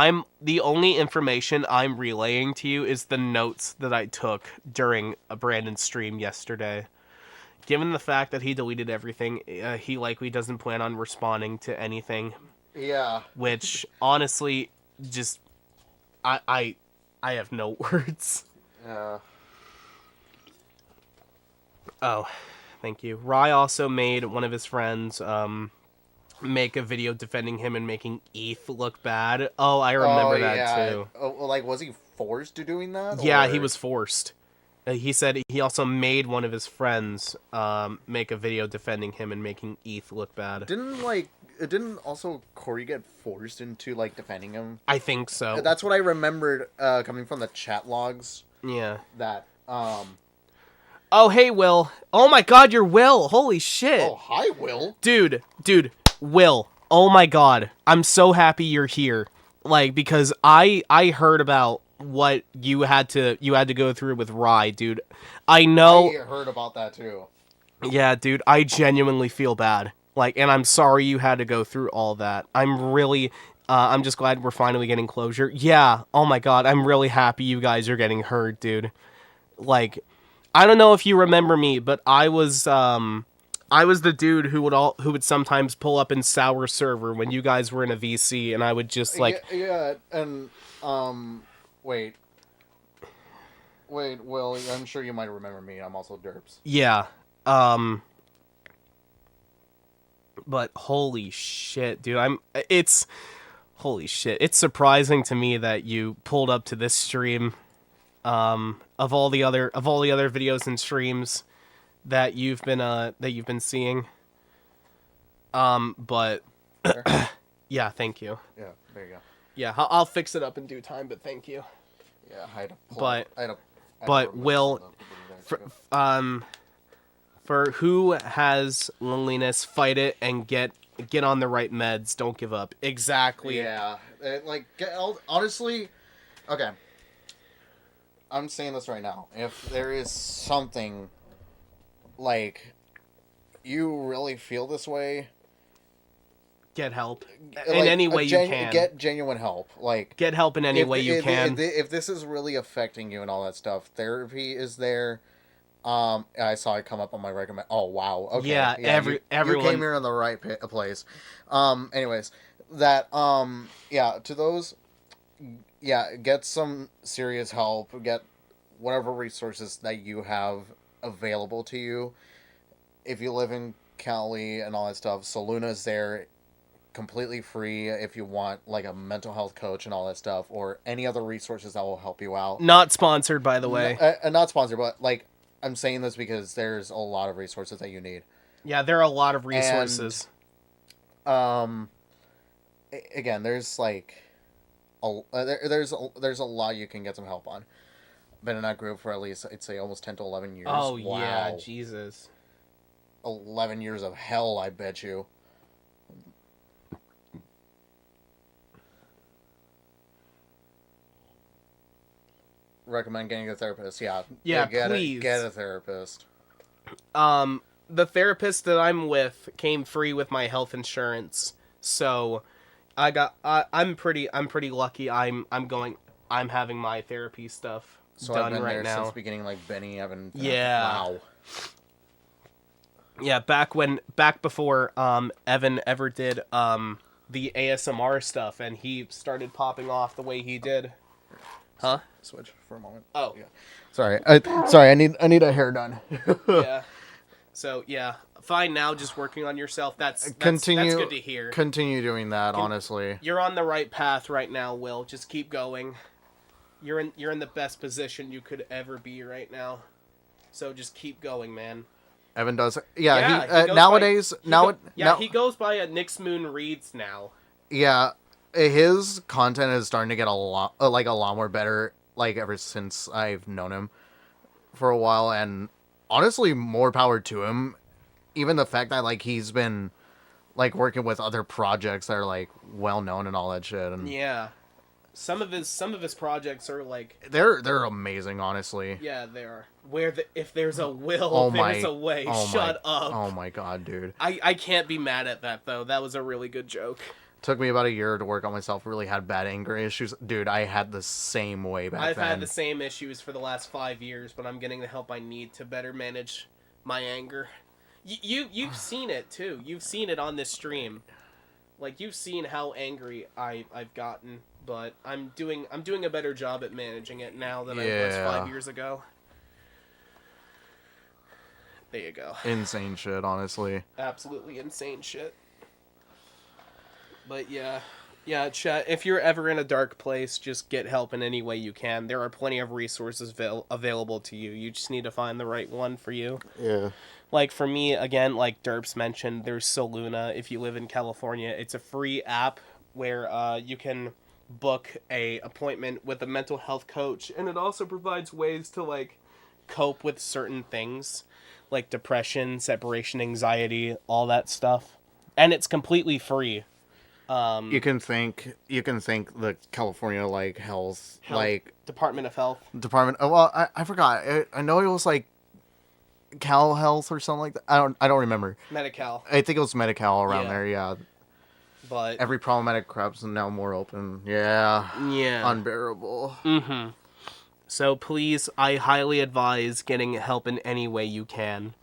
the only information I'm relaying to you is the notes that I took during a Brandon stream yesterday. Given the fact that he deleted everything, he likely doesn't plan on responding to anything. Yeah. Which, honestly, just I have no words. Yeah. Oh, thank you. Rye also made one of his friends make a video defending him and making ETH look bad. Oh, I remember that too. Oh, was he forced to doing that? Yeah, he was forced. He said he also made one of his friends make a video defending him and making ETH look bad. Didn't also Corey get forced into defending him? I think so. That's what I remembered coming from the chat logs. Yeah. That Oh, hey, Will. Oh my god, you're Will. Holy shit. Oh, hi, Will. Dude, Will. Oh my god. I'm so happy you're here. Because I heard about what you had to go through with Rye, dude. I know. I heard about that too. Yeah, dude, I genuinely feel bad. And I'm sorry you had to go through all that. I'm really I'm just glad we're finally getting closure. Yeah. Oh my god, I'm really happy you guys are getting heard, dude. I don't know if you remember me, but I was the dude who would sometimes pull up in Sour server when you guys were in a VC, and I would just yeah, and wait, Will, I'm sure you might remember me. I'm also Derps. Yeah, but holy shit, dude, holy shit. It's surprising to me that you pulled up to this stream, of all the other videos and streams that you've been seeing. But yeah, thank you. Yeah, there you go. Yeah, I'll fix it up in due time, but thank you. Yeah, I had to pull. But Will, for who has loneliness, fight it and get on the right meds. Don't give up. Exactly. Yeah, honestly, okay. I'm saying this right now. If there is something you really feel this way, get help in any way you can. Get genuine help. Get help in any way you can. If this is really affecting you and all that stuff, therapy is there. I saw it come up on my recommend. Oh wow. Okay. Yeah. Everyone. You came here in the right place. Anyways, that yeah. To those, yeah. Get some serious help. Get whatever resources that you have available to you. If you live in Cali and all that stuff, Soluna's there, completely free. If you want a mental health coach and all that stuff, or any other resources that will help you out. Not sponsored, by the way. Not sponsored, but I'm saying this because there's a lot of resources that you need. Yeah, there are a lot of resources. And, again, there's there's a lot you can get some help on. Been in that group for at least I'd say almost 10 to 11 years. Oh wow. Yeah, Jesus. 11 years of hell, I bet you. recommend getting a therapist. Yeah. Yeah, get please. Get a therapist. The therapist that I'm with came free with my health insurance, so I'm pretty lucky. I'm having my therapy stuff So done I've been right there now. since beginning, like Benny, Evan. Yeah. Wow. Yeah, back before Evan ever did the ASMR stuff, and he started popping off the way he did. Huh? Switch for a moment. Oh. Yeah. Sorry. I need a hair done. Yeah. So yeah, fine now. Just working on yourself. That's good to hear. Continue doing that. Honestly, You're on the right path right now, Will. Just keep going. You're in the best position you could ever be right now. So just keep going, man. Evan does. He Nowadays, he goes by Nick's Moon Reads now. Yeah, his content is starting to get a lot more better. Like ever since I've known him for a while, and honestly, more power to him. Even the fact that like he's been like working with other projects that are like well known and all that shit. And yeah, some of his projects are like they're amazing, honestly. Yeah, they are. If there's a will, there's a way. Shut up. Oh my god, dude. I can't be mad at that though. That was a really good joke. Took me about a year to work on myself. Really had bad anger issues, dude. I had the same way back then. I've had the same issues for the last 5 years, but I'm getting the help I need to better manage my anger. You've seen it too. You've seen it on this stream. Like you've seen how angry I've gotten, but I'm doing a better job at managing it now than I was 5 years ago. There you go. Insane shit, honestly. Absolutely insane shit. But yeah, chat, if you're ever in a dark place, just get help in any way you can. There are plenty of resources available to you. You just need to find the right one for you. Yeah. Like for me, again, like Derps mentioned, there's Soluna. If you live in California, it's a free app where you can book a appointment with a mental health coach, and it also provides ways to like cope with certain things like depression, separation anxiety, all that stuff. And it's completely free. You can thank the California like health like Department of Health. Department. Oh, well, I forgot. I know it was like Cal Health or something like that. I don't remember. Medi-Cal. I think it was Medi-Cal around there. Yeah. But every problematic crap's now more open. Yeah. Yeah. Unbearable. Mm-hmm. So please, I highly advise getting help in any way you can.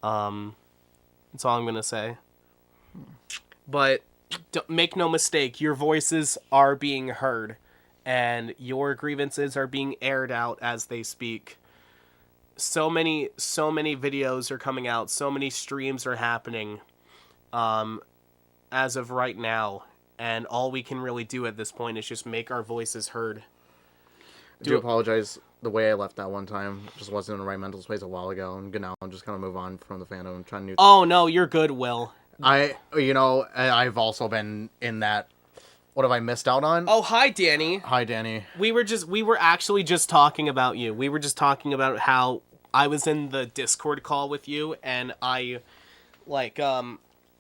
That's all I'm gonna say. But make no mistake, your voices are being heard, and your grievances are being aired out as they speak. So many videos are coming out, so many streams are happening, as of right now, and all we can really do at this point is just make our voices heard. I do apologize. The way I left that one time just wasn't in the right mental space a while ago, and now I'm just gonna move on from the fandom and trying to. Oh no, you're good, Will. I've also been in that. What have I missed out on? Oh, hi, Danny. Hi, Danny. We were actually just talking about you. We were just talking about how I was in the Discord call with you, and I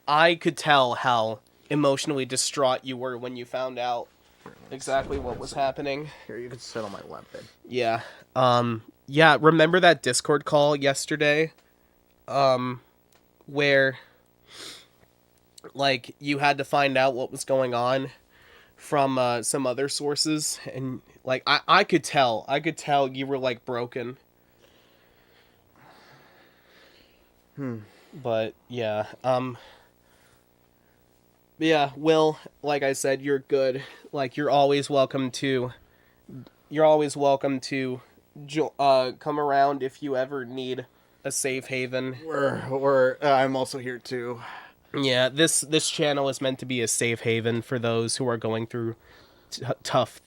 could tell how emotionally distraught you were when you found out exactly what was happening. Here, you can sit on my lap bed. Yeah. Yeah, remember that Discord call yesterday? Where like you had to find out what was going on from some other sources, and like I could tell you were like broken. But yeah, yeah, Will, like I said, you're good. Like you're always welcome to come around if you ever need a safe haven. I'm also here too. Yeah, this channel is meant to be a safe haven for those who are going through tough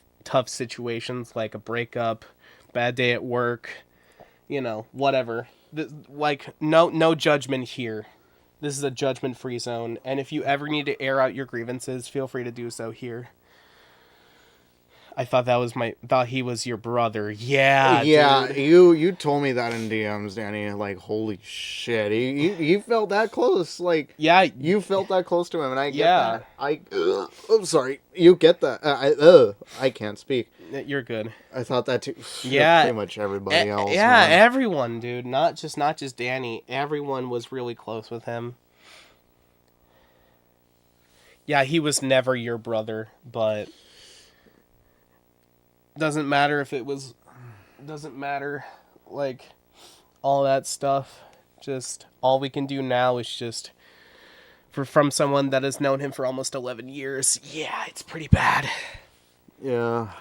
situations like a breakup, bad day at work, whatever. No judgment here. This is a judgment-free zone, and if you ever need to air out your grievances, feel free to do so here. I thought thought he was your brother. Yeah, Yeah, dude. you told me that in DMs, Danny. Like, holy shit, he felt that close. Like, Yeah, you felt that close to him, and I get yeah. that. I'm sorry, you get that. I can't speak. You're good. I thought that too. Yeah. Pretty much everybody else, Yeah, man. everyone, dude. Not just Danny. Everyone was really close with him. Yeah, he was never your brother, but doesn't matter if it was. Doesn't matter, like all that stuff. Just all we can do now is just from someone that has known him for almost 11 years. Yeah, it's pretty bad. Yeah.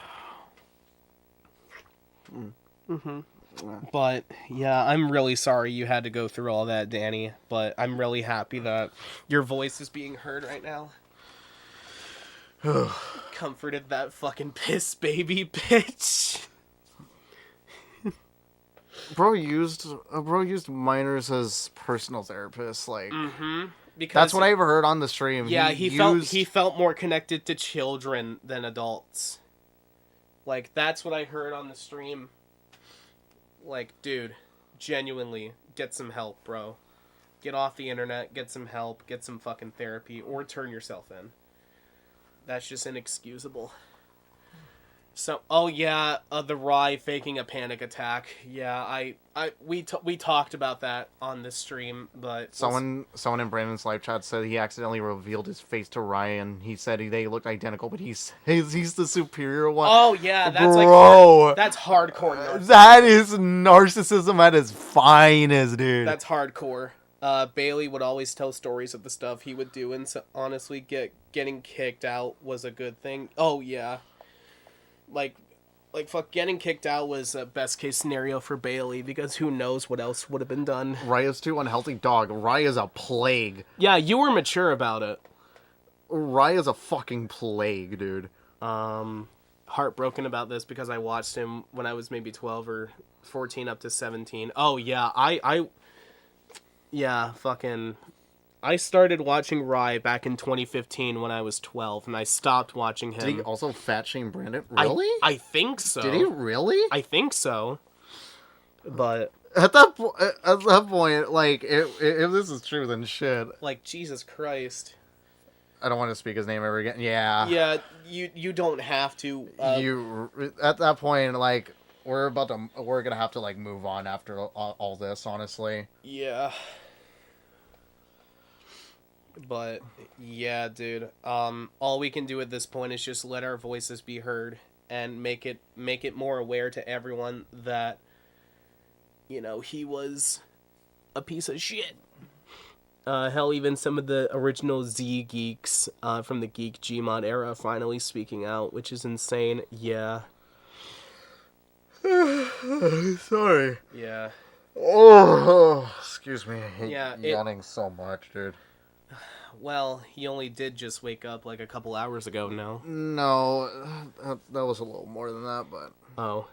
But yeah, I'm really sorry you had to go through all that, Danny. But I'm really happy that your voice is being heard right now. Comforted that fucking piss baby bitch. Bro used minors as personal therapists. Like, Because that's what I ever heard on the stream. Yeah, he felt more connected to children than adults. Like, that's what I heard on the stream. Like, dude, genuinely, get some help, bro. Get off the internet, get some help, get some fucking therapy, or turn yourself in. That's just inexcusable. So, oh yeah, the Rye faking a panic attack. Yeah, we talked about that on the stream, but someone in Brandon's live chat said he accidentally revealed his face to Ryan. He said they looked identical, but he's the superior one. Oh yeah, that's Bro, that's hardcore. Narcissism. That is narcissism at its finest, dude. That's hardcore. Bailey would always tell stories of the stuff he would do, and so, honestly, getting kicked out was a good thing. Oh yeah. Like fuck, getting kicked out was a best case scenario for Bailey, because who knows what else would have been done. Raya's too unhealthy dog. Raya's a plague. Yeah, you were mature about it. Raya's a fucking plague, dude. Heartbroken about this because I watched him when I was maybe 12 or 14 up to 17. Oh yeah, I started watching Rye back in 2015 when I was 12, and I stopped watching him. Did he also fat shame Brandon? Really? I think so. Did he really? I think so. But at that point, like, if this is true, then shit. Like, Jesus Christ. I don't want to speak his name ever again. Yeah. Yeah, you don't have to. You at that point, like, we're gonna have to, like, move on after all this, honestly. Yeah. But yeah, dude. All we can do at this point is just let our voices be heard and make it more aware to everyone that, you know, he was a piece of shit. Hell, even some of the original Z geeks from the Geek Gmod era finally speaking out, which is insane. Yeah. Sorry. Yeah. Oh, excuse me. I hate yawning so much, dude. Well, he only did just wake up like a couple hours ago now. No, that was a little more than that, but... Oh.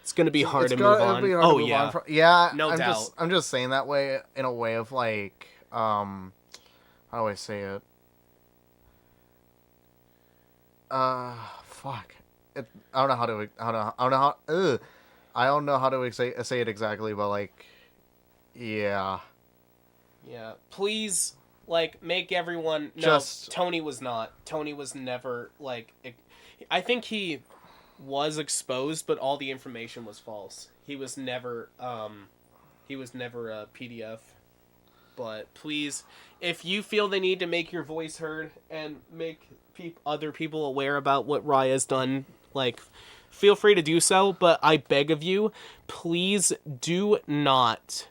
It's gonna be hard to move on. Oh, yeah. Yeah, no doubt. I'm just saying that way in a way of, like, how do I say it? Fuck. I don't know how to say it exactly, but, like, yeah. Yeah. Please, like, make everyone know. Just... Tony was not. Tony was never, like... I think he was exposed, but all the information was false. He was never a PDF. But please, if you feel the need to make your voice heard and make other people aware about what Rye has done, like, feel free to do so, but I beg of you, please do not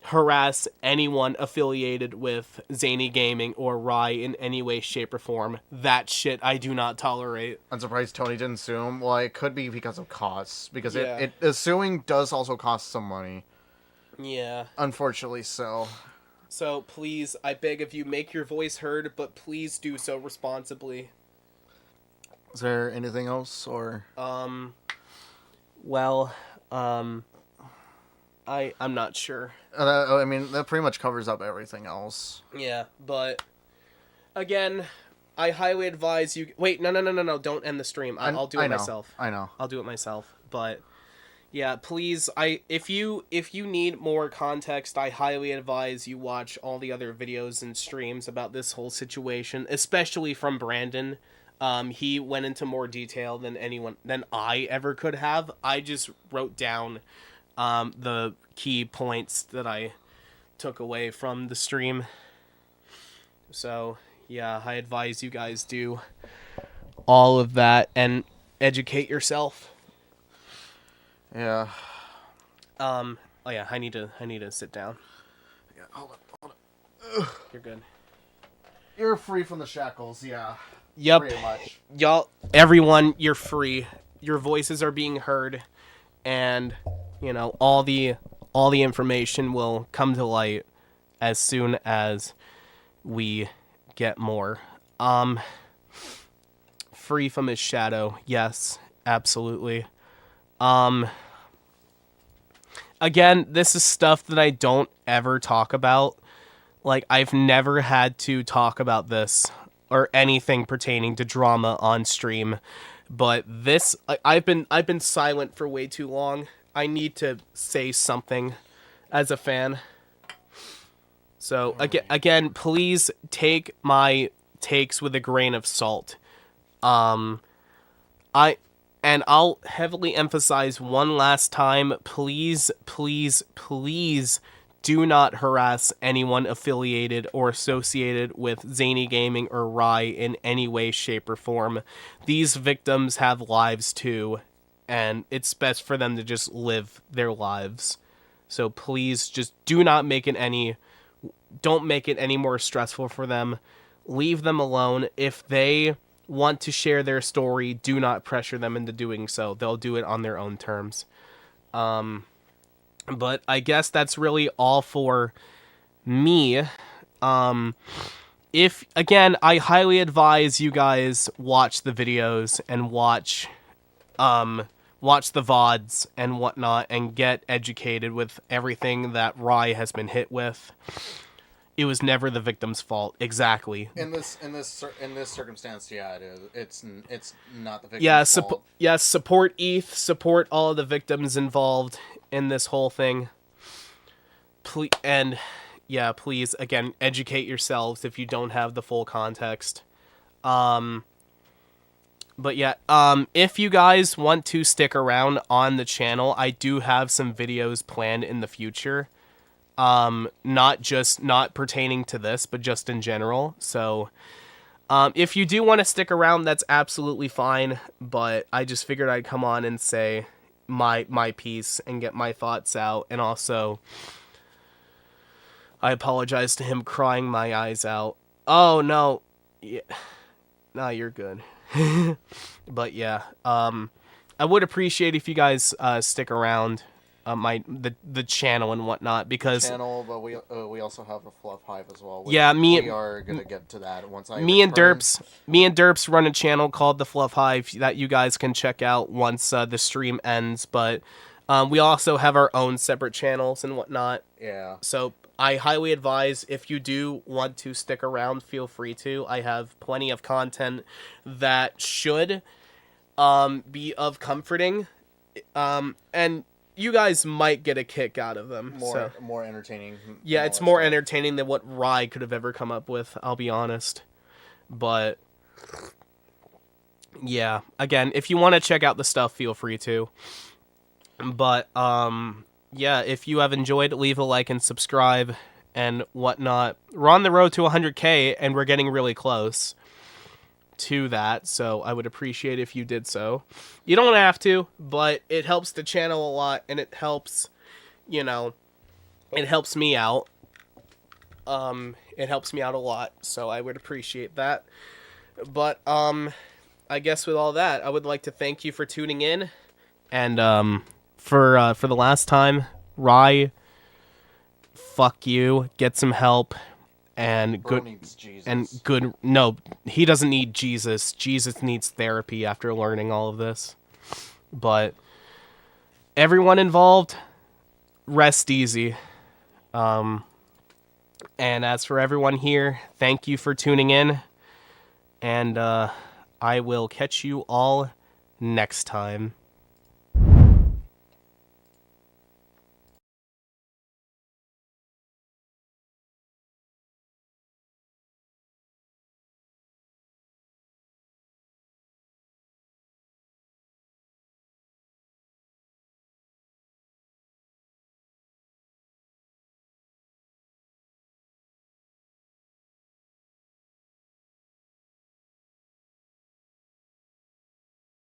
harass anyone affiliated with Zany Gaming or Rye in any way, shape, or form. That shit I do not tolerate. I'm surprised Tony didn't sue him. Well, it could be because of costs, because suing does also cost some money. Yeah. Unfortunately so. So please, I beg of you, make your voice heard, but please do so responsibly. Is there anything else, or? Well, I'm not sure. I mean, that pretty much covers up everything else. Yeah, but again, I highly advise you. Wait, no! Don't end the stream. I'll do it myself. I know. I'll do it myself. But yeah, please. If you need more context, I highly advise you watch all the other videos and streams about this whole situation, especially from Brandon. He went into more detail than I ever could have. I just wrote down the key points that I took away from the stream. So yeah, I advise you guys do all of that and educate yourself. Yeah. Oh yeah, I need to sit down. Yeah. Hold on. You're good. You're free from the shackles. Yeah. Yep. Pretty much. Y'all, everyone, you're free. Your voices are being heard, and all the information will come to light as soon as we get more. Free from his shadow. Yes, absolutely. Again, this is stuff that I don't ever talk about. Like, I've never had to talk about this or anything pertaining to drama on stream, but this, I've been silent for way too long. I need to say something as a fan. So again, please take my takes with a grain of salt. I'll heavily emphasize one last time, please do not harass anyone affiliated or associated with Zany Gaming or Rye in any way, shape, or form. These victims have lives too, and it's best for them to just live their lives. So please just don't make it any more stressful for them. Leave them alone. If they want to share their story, do not pressure them into doing so. They'll do it on their own terms. But I guess that's really all for me. If again, I highly advise you guys watch the videos and watch the VODs and whatnot and get educated with everything that Rye has been hit with. It was never the victim's fault. Exactly. In this circumstance, yeah, it is. It's not the victim's fault. Yes, support ETH, support all of the victims involved in this whole thing. Please, again, educate yourselves if you don't have the full context. But yeah, if you guys want to stick around on the channel, I do have some videos planned in the future. Not pertaining to this, but just in general. So, if you do want to stick around, that's absolutely fine. But I just figured I'd come on and say my piece and get my thoughts out. And also, I apologize to him crying my eyes out. Oh, no. Yeah. No, you're good. But yeah, I would appreciate if you guys stick around. The channel and whatnot, because but we also have a Fluff Hive as well. We are gonna get to that once me and Derps run a channel called the Fluff Hive that you guys can check out once the stream ends. But we also have our own separate channels and whatnot. Yeah. So I highly advise, if you do want to stick around, feel free to. I have plenty of content that should be of comforting, and you guys might get a kick out of them. More entertaining. Yeah, it's more entertaining than what Rye could have ever come up with, I'll be honest. But yeah, again, if you want to check out the stuff, feel free to. But yeah, if you have enjoyed, leave a like and subscribe and whatnot. We're on the road to 100K, and we're getting really close to that, so I would appreciate if you did so. You don't have to, but it helps the channel a lot, and it helps, it helps me out. It helps me out a lot, so I would appreciate that. But I guess with all that, I would like to thank you for tuning in, and for the last time, Rye, fuck you, get some help. And no, he doesn't need Jesus. Jesus needs therapy after learning all of this. But everyone involved, rest easy. And as for everyone here, thank you for tuning in. And I will catch you all next time.